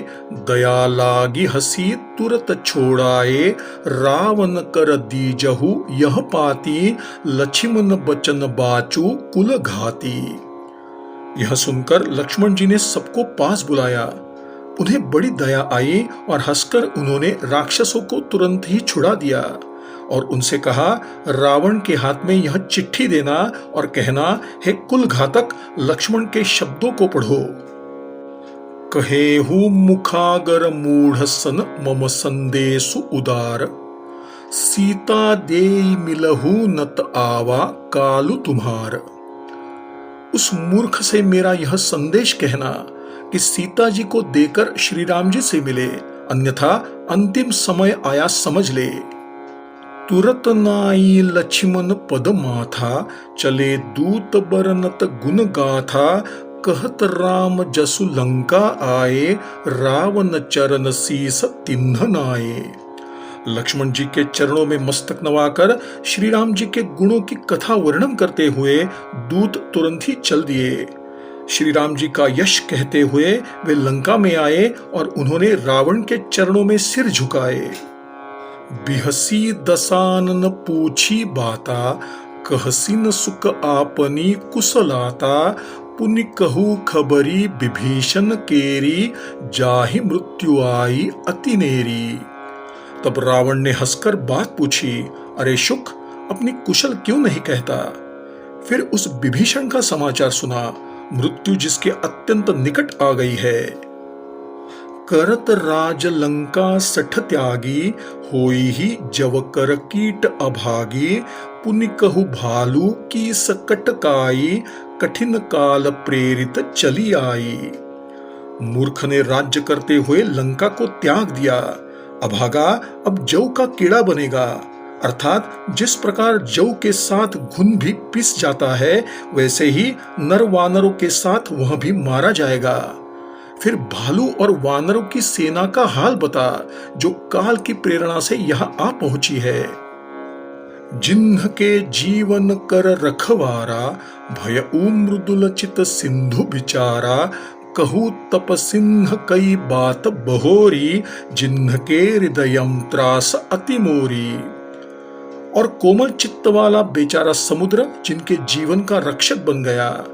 दया लागी हसी तुरत छोड़ाए, रावण कर दीजहु यह पाती, लक्ष्मण बचन बाचू कुल घाती। यह सुनकर लक्ष्मण जी ने सबको पास बुलाया। उन्हें बड़ी दया आई और हंसकर उन्होंने राक्षसों को तुरंत ही छुड़ा दिया और उनसे कहा, रावण के हाथ में यह चिट्ठी देना और कहना, हे कुल घातक, लक्ष्मण के शब्दों को पढ़ो। कहेहु मुखागर मूढ़ सन, मम संदेशु उदार, सीता देई मिलहु नत आवा, कालु तुम्हार। उस मूर्ख से मेरा यह संदेश कहना कि सीता जी को देकर श्री राम जी से मिले, अन्यथा अंतिम समय आया समझ ले। तुरत नाई लक्ष्मण पद माथा, चले दूत बरनत गुण गाथा, कहत राम जसु लंका आए, रावण चरण शीस तिन्ह नाए। लक्ष्मण जी के चरणों में मस्तक नवाकर श्री राम जी के गुणों की कथा वर्णन करते हुए दूत तुरंत ही चल दिए। श्री राम जी का यश कहते हुए वे लंका में आए और उन्होंने रावण के चरणों में सिर झुकाए। बिहसी दसानन पूछी बाता, कहसी न सुख आपनी कुशलाता, पुनि कहू खबरी विभीषण केरी, जाहि मृत्यु आई अति नेरी। तब रावण ने हंसकर बात पूछी, अरे शुक, अपनी कुशल क्यों नहीं कहता? फिर उस विभीषण का समाचार सुना, मृत्यु जिसके अत्यंत निकट आ गई है। करत राज लंका सठ त्यागी, होई ही जव कर कीट अभागी, पुनि कहु भालू की सकट काई, कठिन काल प्रेरित चली आई। मूर्ख ने राज्य करते हुए लंका को त्याग दिया, अभागा अब जौ का कीड़ा बनेगा। अर्थात जिस प्रकार जौ के साथ घुन भी पिस जाता है, वैसे ही नर वानरों के साथ वह भी मारा जाएगा। फिर भालू और वानरों की सेना का हाल बता, जो काल की प्रेरणा से यहां आ पहुंची है। जिन्ह के जीवन कर रखवारा, भय मृदुल चित सिंधु विचारा, कहू तप सिंह कई बात बहोरी, जिन्ह के हृदयम त्रास अति मोरी। और कोमल चित्त वाला बेचारा समुद्र जिनके जीवन का रक्षक बन गया।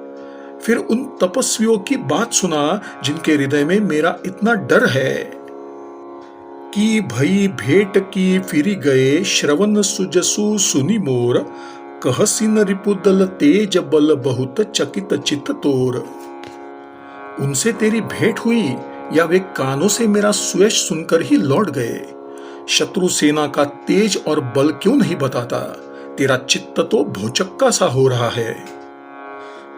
फिर उन तपस्वियों की बात सुना जिनके हृदय में मेरा इतना डर है। कि भई भेंट की फिरी गए, श्रवण सुजसु सुनि मोर, कहसिन रिपुदल तेज बल बहुत, चकित चित तोर। उनसे तेरी भेंट हुई या वे कानों से मेरा सुयश सुनकर ही लौट गए? शत्रु सेना का तेज और बल क्यों नहीं बताता? तेरा चित्त तो भौचक्का सा हो रहा है।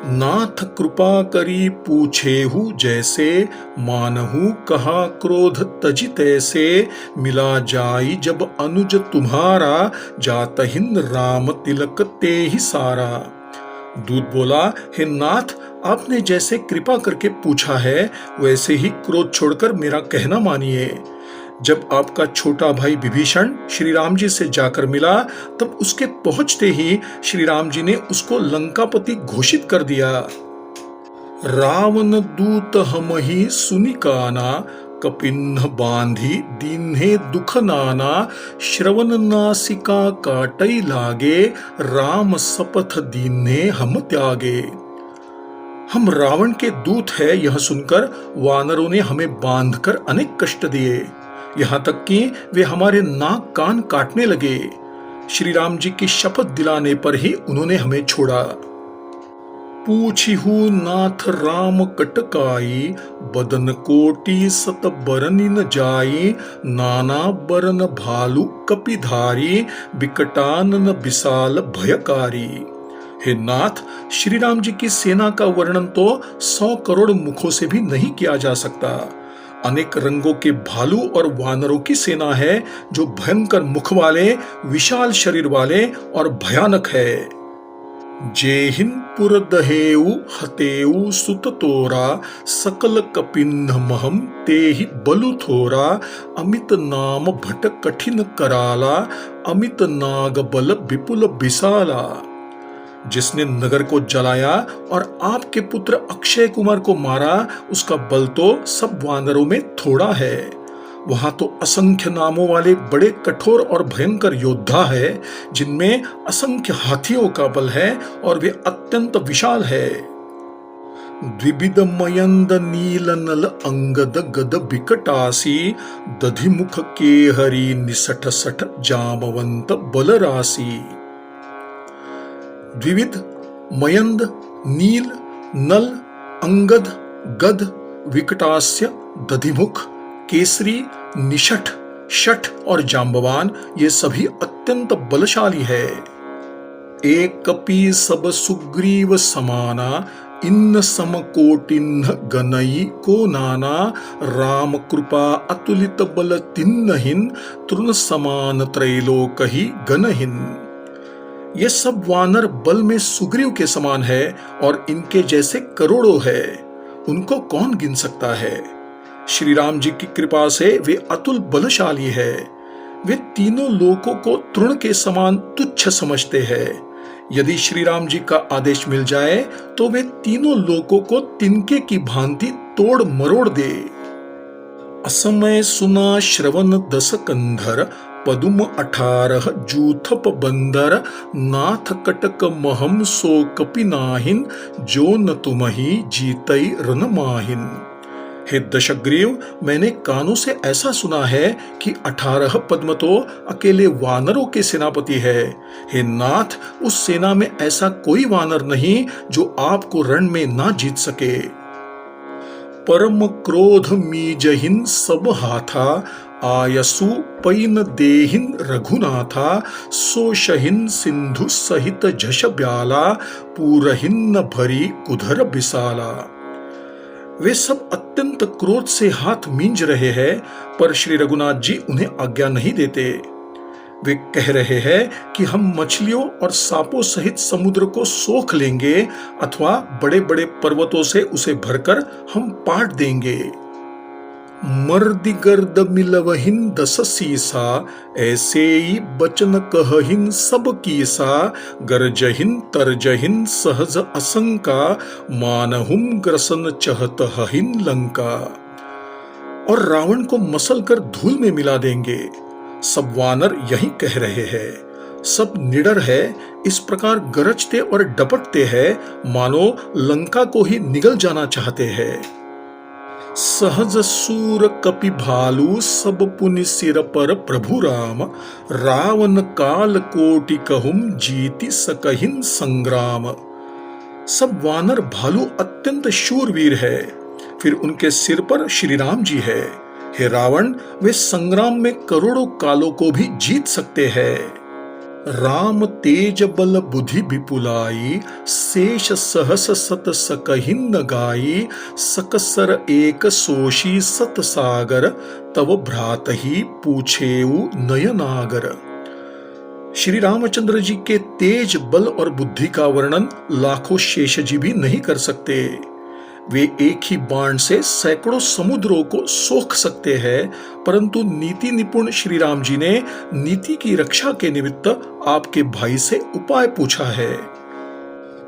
नाथ कृपा करी पूछेहु जैसे, मानहु कहा क्रोध तजि तैसे, मिला जाई जब अनुज तुम्हारा, जातहिन राम तिलक ते ही सारा। दूत बोला, हे नाथ, आपने जैसे कृपा करके पूछा है, वैसे ही क्रोध छोड़कर मेरा कहना मानिए। जब आपका छोटा भाई विभीषण श्री राम जी से जाकर मिला, तब उसके पहुंचते ही श्री राम जी ने उसको लंकापति घोषित कर दिया। रावण दूत हमहि सुनि काना, कपिन्ह बांधी दीन्हे दुख नाना, श्रवण नासिका काटई लागे, राम सपथ दीन्हे हम त्यागे। हम रावण के दूत है, यह सुनकर वानरों ने हमें बांधकर अनेक कष्ट दिए, यहां तक कि वे हमारे नाक कान काटने लगे। श्री राम जी की शपथ दिलाने पर ही उन्होंने हमें छोड़ा। पूछिहु नाथ राम कटकाई, बदन कोटि सत बरनि न जाई, नाना बरन भालु कपिधारी, बिकटानन विशाल भयकारी। हे नाथ, श्री राम जी की सेना का वर्णन तो 100 करोड़ मुखों से भी नहीं किया जा सकता। अनेक रंगों के भालू और वानरों की सेना है, जो भयंकर मुख वाले, विशाल शरीर वाले और भयानक है। जेहिन पुर दहेऊ हतेऊ सुत तोरा, सकल कपिन्ह महम तेहि बलु थोरा, अमित नाम भट कठिन कराला, अमित नाग बल विपुल विशाला। जिसने नगर को जलाया और आपके पुत्र अक्षय कुमार को मारा, उसका बल तो सब वानरों में थोड़ा है। वहां तो असंख्य नामों वाले बड़े कठोर और भयंकर योद्धा है, जिनमें असंख्य हाथियों का बल है और वे अत्यंत विशाल है। द्विविध मयंद नील नल अंगद गद बिकटासी, दधिमुख के हरि निसठ सठ जामवंत बलरासी। द्विविध, मयंद, नील, नल, अंगद, गद, विकटास्य, दधिमुख, केसरी, निषठ, शठ और जाम्बवान, ये सभी अत्यंत बलशाली है। एक कपि सब सुग्रीव समाना, इन समकोटिन्ह गनई को नाना, राम कृपा अतुलित बल तिन्नहिन, तृण समान त्रैलोकहि गनहिन। ये सब वानर बल में सुग्रीव के समान है और इनके जैसे करोड़ों है, उनको कौन गिन सकता है। श्री राम जी की कृपा से वे अतुल बलशाली है। वे तीनों लोकों को तृण के समान तुच्छ समझते हैं। यदि श्री राम जी का आदेश मिल जाए तो वे तीनों लोकों को तिनके की भांति तोड़ मरोड़ दे। असमय सुना श्रवण दस कंधर, पदुम 18 जूथप बंदर, नाथ कटक महम सो कपि नाहिन, जो न तुमहि जीतई रन माहिन। हे दशग्रीव, मैंने कानों से ऐसा सुना है कि 18 पद्म तो अकेले वानरों के सेनापति है। हे नाथ, उस सेना में ऐसा कोई वानर नहीं जो आपको रण में ना जीत सके। परम क्रोध मीजहिन सब हाथा, आयसु पैन देहिन रघुनाथा, सोशहिन सिंधु सहित झष ब्याला, पूरहिन भरी कुधर बिसाला। वे सब अत्यंत क्रोध से हाथ मींज रहे हैं, पर श्री रघुनाथ जी उन्हें आज्ञा नहीं देते। वे कह रहे हैं कि हम मछलियों और सांपों सहित समुद्र को सोख लेंगे अथवा बड़े बड़े पर्वतों से उसे भरकर हम पाट देंगे। मर्दि गर्द मिलवहिन दस सीसा, ऐसे ही बचन कहहिन सब कीसा, गरजहिन तरजहिन सहज असंका, मानहुम ग्रसन चहत हहिन लंका। और रावण को मसल कर धूल में मिला देंगे। सब वानर यही कह रहे हैं। सब निडर है, इस प्रकार गरजते और डपटते हैं मानो लंका को ही निगल जाना चाहते हैं। सहज सूर कपि भालू, सब पुनि सिर पर प्रभु राम, रावण काल कोटि कहूम जीति सकहिन संग्राम। सब वानर भालू अत्यंत शूरवीर है, फिर उनके सिर पर श्री राम जी है। हे रावण, वे संग्राम में करोड़ों कालों को भी जीत सकते हैं। राम तेज बल बुद्धि विपुलाई, शेष सहस सत सकहिन गाई, सकसर एक सोशी सत सागर, तव भ्रात ही पूछेऊ नयनागर। श्री रामचंद्र जी के तेज बल और बुद्धि का वर्णन लाखों शेष जी भी नहीं कर सकते। वे एक ही बाण से सैकड़ों समुद्रों को सोख सकते हैं, परंतु नीति निपुण श्री राम जी ने नीति की रक्षा के निमित्त आपके भाई से उपाय पूछा है।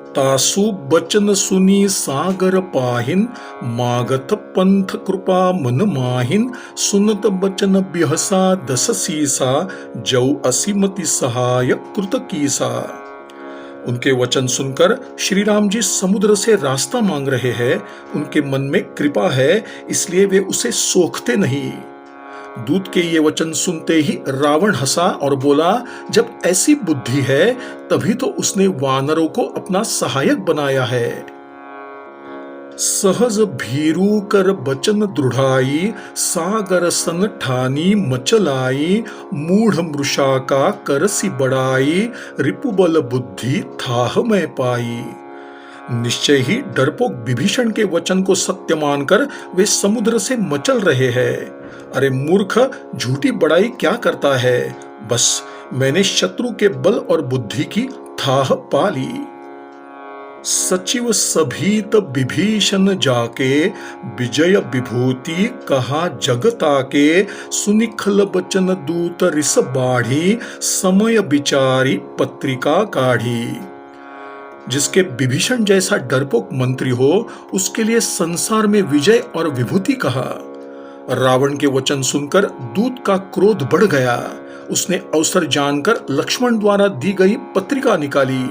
तासु बचन सुनी सागर पाहिन, मागत पंथ कृपा मन माहिन, सुनत बचन बिहसा दस सीसा, जौ असीमति सहाय कृत कीसा। उनके वचन सुनकर श्री राम जी समुद्र से रास्ता मांग रहे हैं। उनके मन में कृपा है, इसलिए वे उसे सोखते नहीं। दूत के ये वचन सुनते ही रावण हंसा और बोला, जब ऐसी बुद्धि है तभी तो उसने वानरों को अपना सहायक बनाया है। सहज भीरू कर बचन दृढ़ाई, सागर सन ठानी मचलाई, मूढ़ मृषा का करसी बड़ाई, रिपुबल बुद्धि थाह मैं पाई। निश्चय ही डरपोक विभीषण के वचन को सत्य मानकर वे समुद्र से मचल रहे हैं। अरे मूर्ख, झूठी बड़ाई क्या करता है? बस मैंने शत्रु के बल और बुद्धि की थाह पा ली। सचिव सभीत विभीषण जाके, विजय विभूति कहा जगता के, सुनिखल बचन दूत रिस बाढ़ी, समय विचारी पत्रिका काढ़ी। जिसके विभीषण जैसा डरपोक मंत्री हो, उसके लिए संसार में विजय और विभूति कहा। रावण के वचन सुनकर दूत का क्रोध बढ़ गया। उसने अवसर जानकर लक्ष्मण द्वारा दी गई पत्रिका निकाली।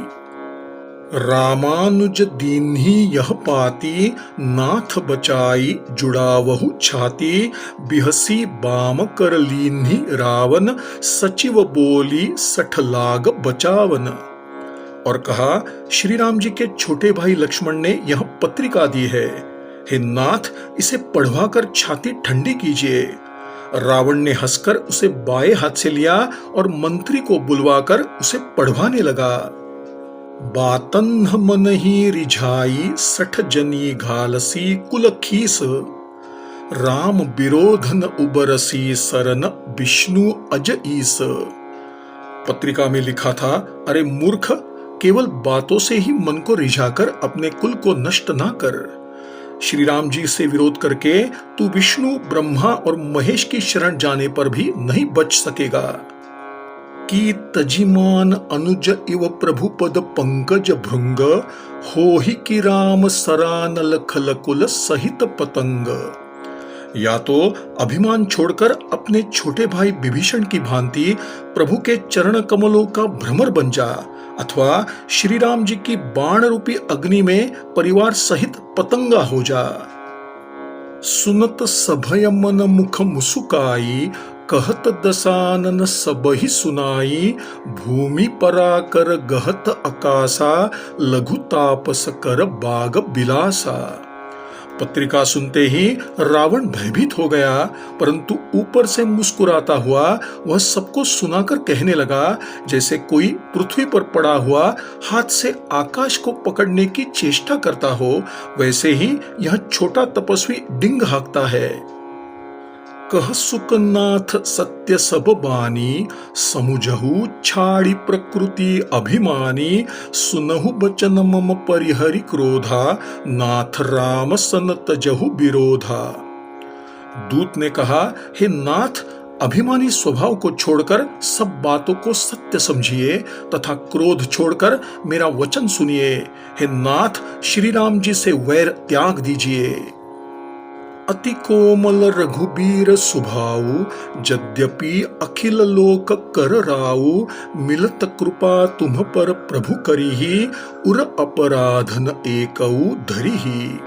रामानुज दीन्ही यह पाती, नाथ बचाई जुड़ावहु छाती, बिहसी बाम कर लीन्ही रावण, सचिव बोली सठ लाग बचावन। और कहा, श्री राम जी के छोटे भाई लक्ष्मण ने यह पत्रिका दी है। हे नाथ, इसे पढ़वा कर छाती ठंडी कीजिए। रावण ने हंसकर उसे बाएं हाथ से लिया और मंत्री को बुलवाकर उसे पढ़वाने लगा। बातन मन ही रिझाई, सठ जनी घालसी कुल खीस, राम विरोधन उबरसी सरन, विष्णु अज ईस। पत्रिका में लिखा था, अरे मूर्ख, केवल बातों से ही मन को रिझाकर अपने कुल को नष्ट ना कर। श्री राम जी से विरोध करके तू विष्णु, ब्रह्मा और महेश की शरण जाने पर भी नहीं बच सकेगा। की तजिमान अनुज इव प्रभुपद पंकज भृंग, होहि की राम सरानल खलकुल सहित पतंग। या तो अभिमान छोड़कर अपने छोटे भाई विभीषण की भांति प्रभु के चरण कमलों का भ्रमर बन जा, अथवा श्री राम जी की बाण रूपी अग्नि में परिवार सहित पतंगा हो जा। सुनत सभय मन मुख मुसुकाई, कहत दसानन सबहि सुनाई। भूमि पराकर गहत आकाशा, लघु तापस कर बाग बिलासा। पत्रिका सुनते ही रावण भयभीत हो गया, परंतु ऊपर से मुस्कुराता हुआ वह सबको सुनाकर कहने लगा, जैसे कोई पृथ्वी पर पड़ा हुआ हाथ से आकाश को पकड़ने की चेष्टा करता हो, वैसे ही यह छोटा तपस्वी डिंग हाँकता है। कह सुकनाथ सत्य सब बानी, समुझहु छाड़ी प्रकृति अभिमानी। सुनहु बचन मम परिहरि क्रोधा, नाथ राम सन तजहु विरोधा। दूत ने कहा, हे नाथ, अभिमानी स्वभाव को छोड़कर सब बातों को सत्य समझिए तथा क्रोध छोड़कर मेरा वचन सुनिए। हे नाथ, श्री राम जी से वैर त्याग दीजिए। अति कोमल रघुबीर सुभाऊ, यद्यपि अखिल लोक कर राऊ। मिलत कृपा तुम पर प्रभु करिहि, उर अपराधन एकऊ धरिहि।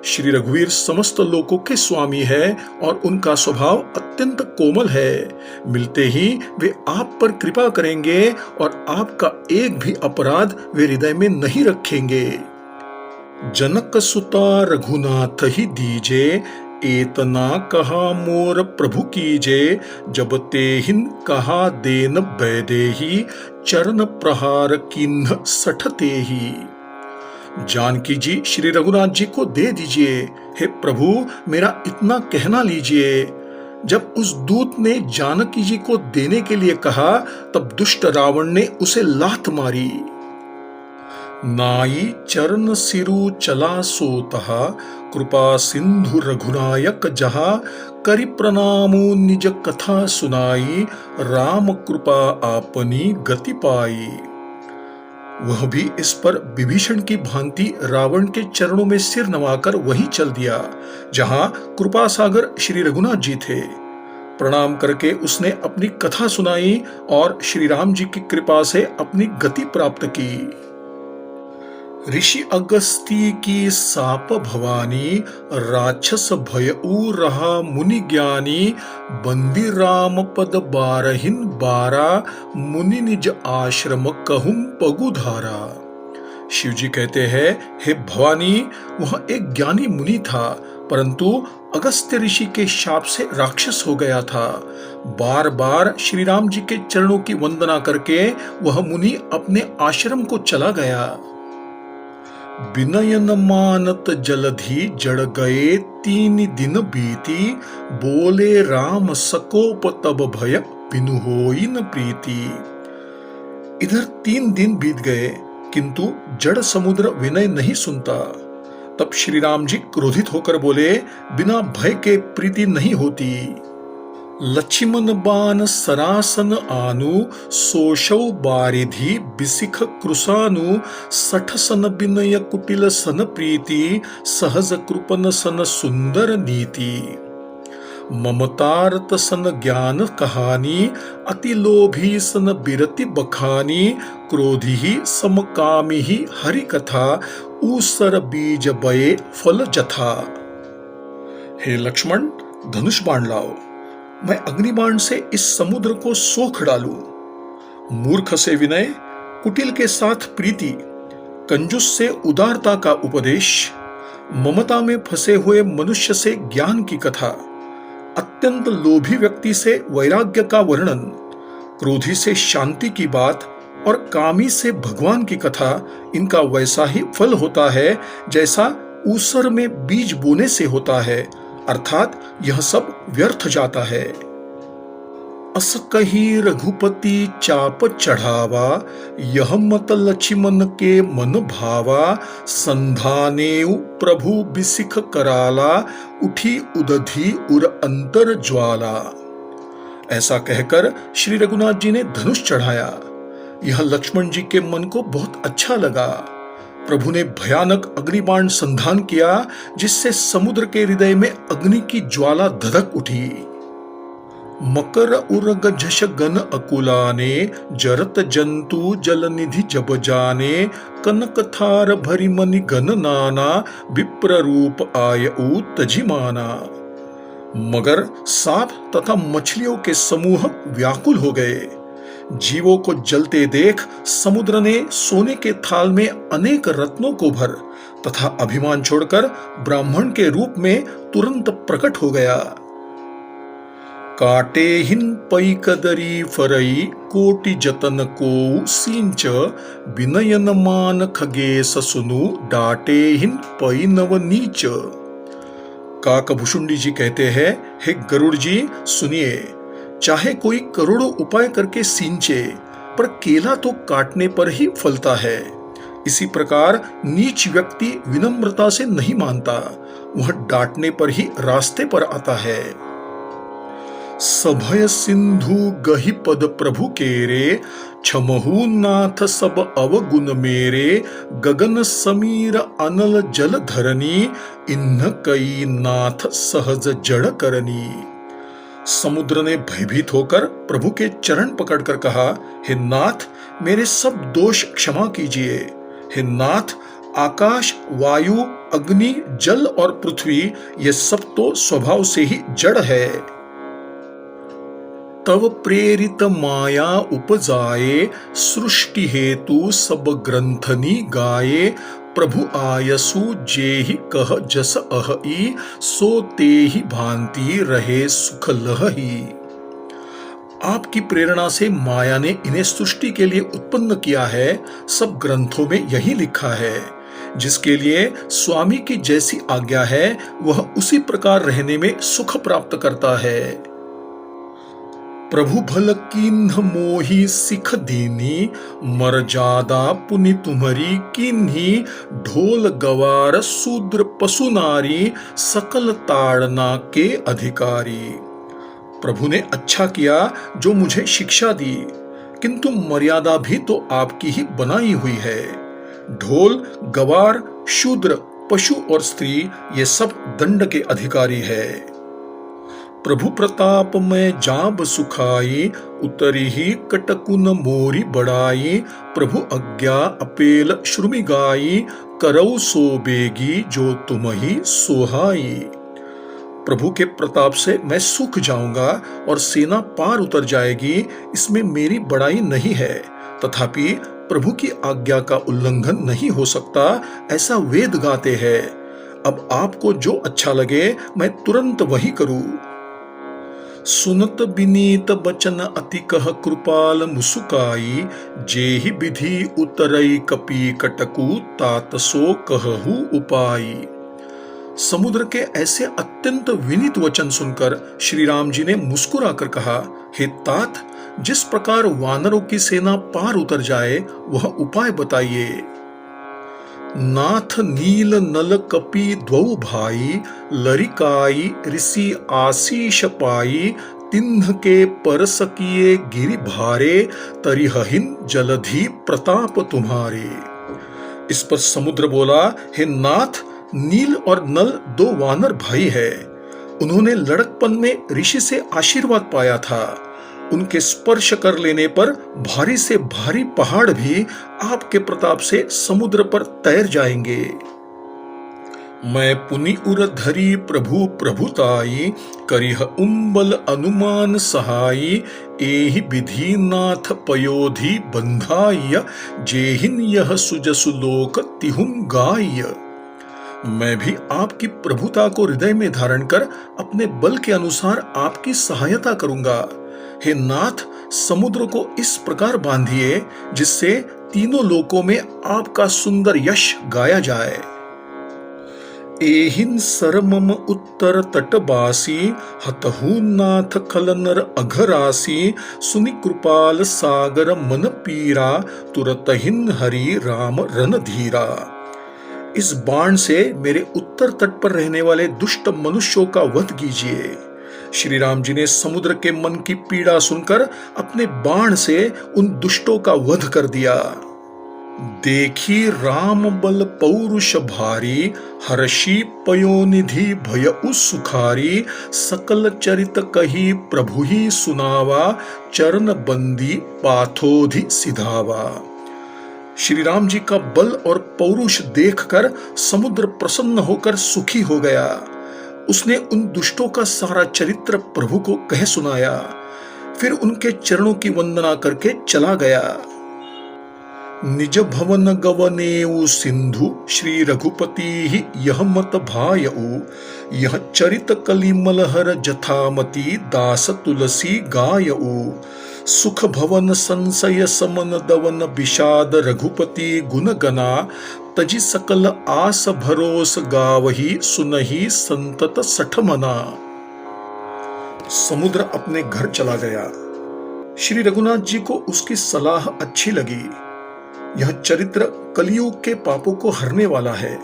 श्री रघुवीर समस्त लोकों के स्वामी है और उनका स्वभाव अत्यंत कोमल है। मिलते ही वे आप पर कृपा करेंगे और आपका एक भी अपराध वे हृदय में नहीं रखेंगे। जनक सुता रघुनाथ ही दीजे, एतना कहा मोर प्रभु कीजे। जब तेहिन कहा देन बैदेही, चरण प्रहार किन्ह सठतेही। जानकी जी श्री रघुनाथ जी को दे दीजिए। हे प्रभु, मेरा इतना कहना लीजिए। जब उस दूत ने जानकी जी को देने के लिए कहा, तब दुष्ट रावण ने उसे लात मारी। नाई चरण सिरु चला सोतहा, कृपा सिंधु रघुनायक जहा। करि प्रणामो निज कथा सुनाई, राम कृपा आपनी गति पाई। वह भी इस पर विभीषण की भांति रावण के चरणों में सिर नवाकर वहीं चल दिया जहां कृपा सागर श्री रघुनाथ जी थे। प्रणाम करके उसने अपनी कथा सुनाई और श्री राम जी की कृपा से अपनी गति प्राप्त की। ऋषि अगस्ती की साप भवानी, राक्षस भयऊ रहा मुनि ज्ञानी। बंदी राम पद बारहिन बारा, मुनि निज आश्रम कहूं पगुधारा। शिव जी कहते हैं, हे भवानी, वह एक ज्ञानी मुनि था, परंतु अगस्त्य ऋषि के शाप से राक्षस हो गया था। बार बार श्री राम जी के चरणों की वंदना करके वह मुनि अपने आश्रम को चला गया। विनयन मानत जलधि जड़ गए, 3 दिन बीती। बोले राम सकोप तब भय, बिनु होई न प्रीति। इधर 3 दिन बीत गए, किंतु जड़ समुद्र विनय नहीं सुनता। तब श्री राम जी क्रोधित होकर बोले, बिना भय के प्रीति नहीं होती। लक्ष्मण बान सरासन आनु, सोशौ बारिधि बिसिख कृसानु। 60 सन विनय कुटिल सन प्रीति, सहज कृपन सन सुंदर नीति। ममतारत सन ज्ञान कहानी, अति लोभी सन बिरति बखानी। क्रोधी समकामी हरि कथा, ऊसर बीज बये फल जथा। हे लक्ष्मण, धनुष बाण लाओ, मैं अग्निबाण से इस समुद्र को सोख डालूं। मूर्ख से विनय, कुटिल के साथ प्रीति, कंजूस से उदारता का उपदेश, ममता में फंसे हुए मनुष्य से ज्ञान की कथा, अत्यंत लोभी व्यक्ति से वैराग्य का वर्णन, क्रोधी से शांति की बात और कामी से भगवान की कथा, इनका वैसा ही फल होता है जैसा ऊसर में बीज बोने से होता है, अर्थात यह सब व्यर्थ जाता है। अस कही रघुपति चाप चढ़ावा, यह मत लक्ष्मण के मन भावा। संधानेउ प्रभु बिसिख कराला, उठी उदधि उर अंतर ज्वाला। ऐसा कहकर श्री रघुनाथ जी ने धनुष चढ़ाया। यह लक्ष्मण जी के मन को बहुत अच्छा लगा। प्रभु ने भयानक अग्निबाण संधान किया, जिससे समुद्र के हृदय में अग्नि की ज्वाला धधक उठी। मकर उरग झष गन अकुलाने, जरत जंतु जल निधि जब जाने, कनक थार भरी मनि गन नाना, विप्र रूप आय ऊ तजिमाना। मगर, सांप तथा मछलियों के समूह व्याकुल हो गए। जीवों को जलते देख समुद्र ने सोने के थाल में अनेक रत्नों को भर तथा अभिमान छोड़कर ब्राह्मण के रूप में तुरंत प्रकट हो गया। काटे हिन पई कदरी फरई, कोटि जतन को सींच, विनयन मान खगे ससुनु, डाटे हिन पई नव नीच। काकभुषुंडी जी कहते हैं, हे गरुड़ जी सुनिए, चाहे कोई करोड़ों उपाय करके सींचे, पर केला तो काटने पर ही फलता है। इसी प्रकार नीच व्यक्ति विनम्रता से नहीं मानता, वह डांटने पर ही रास्ते पर आता है। सभय सिंधु गहि पद प्रभु केरे, क्षमहु नाथ सब अवगुण मेरे, गगन समीर अनल जल धरनी, इन्न कई नाथ सहज जड़ करनी। समुद्र ने भयभीत होकर प्रभु के चरण पकड़कर कहा, हे नाथ, मेरे सब दोष क्षमा कीजिए। हे नाथ, आकाश, वायु, अग्नि, जल और पृथ्वी ये सब तो स्वभाव से ही जड़ है। तव प्रेरित माया उपजाए, सृष्टि हेतु सब ग्रंथनी गाये, प्रभु आयसु जेहि कह जस अहि, सो तेहि भांति रहे सुख लहि। आपकी प्रेरणा से माया ने इन्हें सृष्टि के लिए उत्पन्न किया है। सब ग्रंथों में यही लिखा है। जिसके लिए स्वामी की जैसी आज्ञा है, वह उसी प्रकार रहने में सुख प्राप्त करता है। प्रभु भल किन्ह मोहि सिख दीनी, मर्यादा पुनि तुम्हारी किन्ही, ढोल गवार शूद्र पशु नारी, सकल ताड़ना के अधिकारी। प्रभु ने अच्छा किया जो मुझे शिक्षा दी, किंतु मर्यादा भी तो आपकी ही बनाई हुई है। ढोल, गवार, शूद्र, पशु और स्त्री ये सब दंड के अधिकारी है। प्रभु प्रताप में जाब सुखाई, उतरी ही कटकुन मोरी बढ़ाई, प्रभु आज्ञा अपेल श्रुमि गाई, करौ सो बेगी जो तुम ही सोहाई। प्रभु के प्रताप से मैं सूख जाऊंगा और सेना पार उतर जाएगी, इसमें मेरी बड़ाई नहीं है। तथापि प्रभु की आज्ञा का उल्लंघन नहीं हो सकता, ऐसा वेद गाते हैं। अब आपको जो अच्छा लगे मैं तुरंत वही करूं। सुनत बिनीत बचन अति कह कृपाल मुसुकाई, जेहि विधि उतरई कपि कटकु, तात सो कहु उपाई। समुद्र के ऐसे अत्यंत विनीत वचन सुनकर श्री राम जी ने मुस्कुराकर कहा, हे तात, जिस प्रकार वानरों की सेना पार उतर जाए वह उपाय बताइए। नाथ नील नल कपि द्वौ भाई, लरिकाई ऋषि आशीष पाई, तिन्ह के परस किए गिरि भारे, तरिहिन जलधि प्रताप तुम्हारे। इस पर समुद्र बोला, हे नाथ, नील और नल दो वानर भाई है। उन्होंने लड़कपन में ऋषि से आशीर्वाद पाया था। उनके स्पर्श कर लेने पर भारी से भारी पहाड़ भी आपके प्रताप से समुद्र पर तैर जाएंगे। मैं पुनि उर धरी प्रभु प्रभुताई, करिह उम्बल अनुमान सहाई, एहि विधि नाथ पयोधि बंधाय, जेहिन यह सुजसु लोक तिहुम गाय। मैं भी आपकी प्रभुता को हृदय में धारण कर अपने बल के अनुसार आपकी सहायता करूंगा। हे नाथ, समुद्र को इस प्रकार बांधिए जिससे तीनों लोकों में आपका सुंदर यश गाया जाए। एहिन सरमम उत्तर तटबासी, हतहु नाथ खलनर अघरासी, सुनि कृपाल सागर मन पीरा, तुरतहिन हरि राम रणधीरा। इस बाण से मेरे उत्तर तट पर रहने वाले दुष्ट मनुष्यों का वध कीजिए। श्री राम जी ने समुद्र के मन की पीड़ा सुनकर अपने बाण से उन दुष्टों का वध कर दिया। देखी राम बल पौरुष भारी, हर्षी पयोनिधि भय सुखारी, सकल चरित कही प्रभु ही सुनावा, चरण बंदी पाथोधि सिधावा। श्री राम जी का बल और पौरुष देखकर समुद्र प्रसन्न होकर सुखी हो गया। उसने उन दुष्टों का सारा चरित्र प्रभु को कह सुनाया, फिर उनके चरणों की वंदना करके चला गया। निज भवन गवनेऊ सिंधु, श्री रघुपति ही यह मत भायऊ, यह चरित कलिमलहर जथामति, दास तुलसी गायऊ। सुख भवन संशय समन दवन, विषाद रघुपति गुण गना, तजी सकल आस भरोस गावही, सुनही संतत सठ मना। समुद्र अपने घर चला गया। श्री रघुनाथ जी को उसकी सलाह अच्छी लगी। यह चरित्र कलियुग के पापों को हरने वाला है।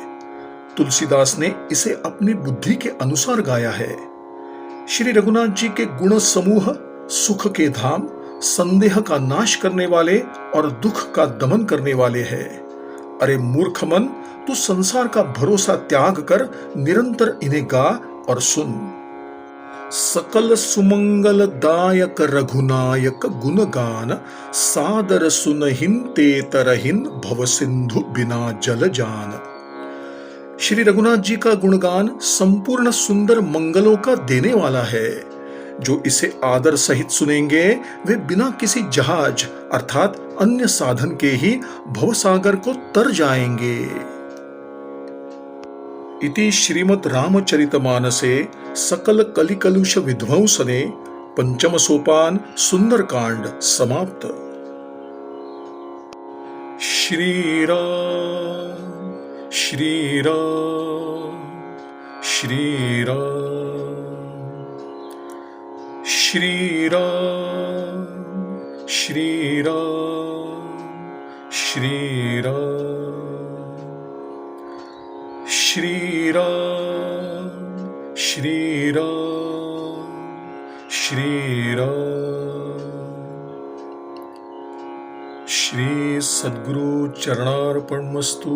तुलसीदास ने इसे अपनी बुद्धि के अनुसार गाया है। श्री रघुनाथ जी के गुण समूह सुख के धाम, संदेह का नाश करने वाले और दुख का दमन करने वाले हैं। अरे मूर्ख मन, तू संसार का भरोसा त्याग कर निरंतर इन्हें गा और सुन। सकल सुमंगल दायक रघुनायक गुणगान, सादर सुनहिन ते तरहिन, भव सिंधु बिना जल जान। श्री रघुनाथ जी का गुणगान संपूर्ण सुंदर मंगलों का देने वाला है। जो इसे आदर सहित सुनेंगे वे बिना किसी जहाज अर्थात अन्य साधन के ही भवसागर को तर जाएंगे। इति श्रीमद् रामचरितमानसे सकल कलिकलुष विध्वंसने पंचम सोपान सुंदरकांड समाप्त। श्री राम श्री राम श्री राम श्री राम श्री राम श्री राम श्री राम श्री राम श्री राम। श्री सद्गुरु चरणार्पणमस्तु।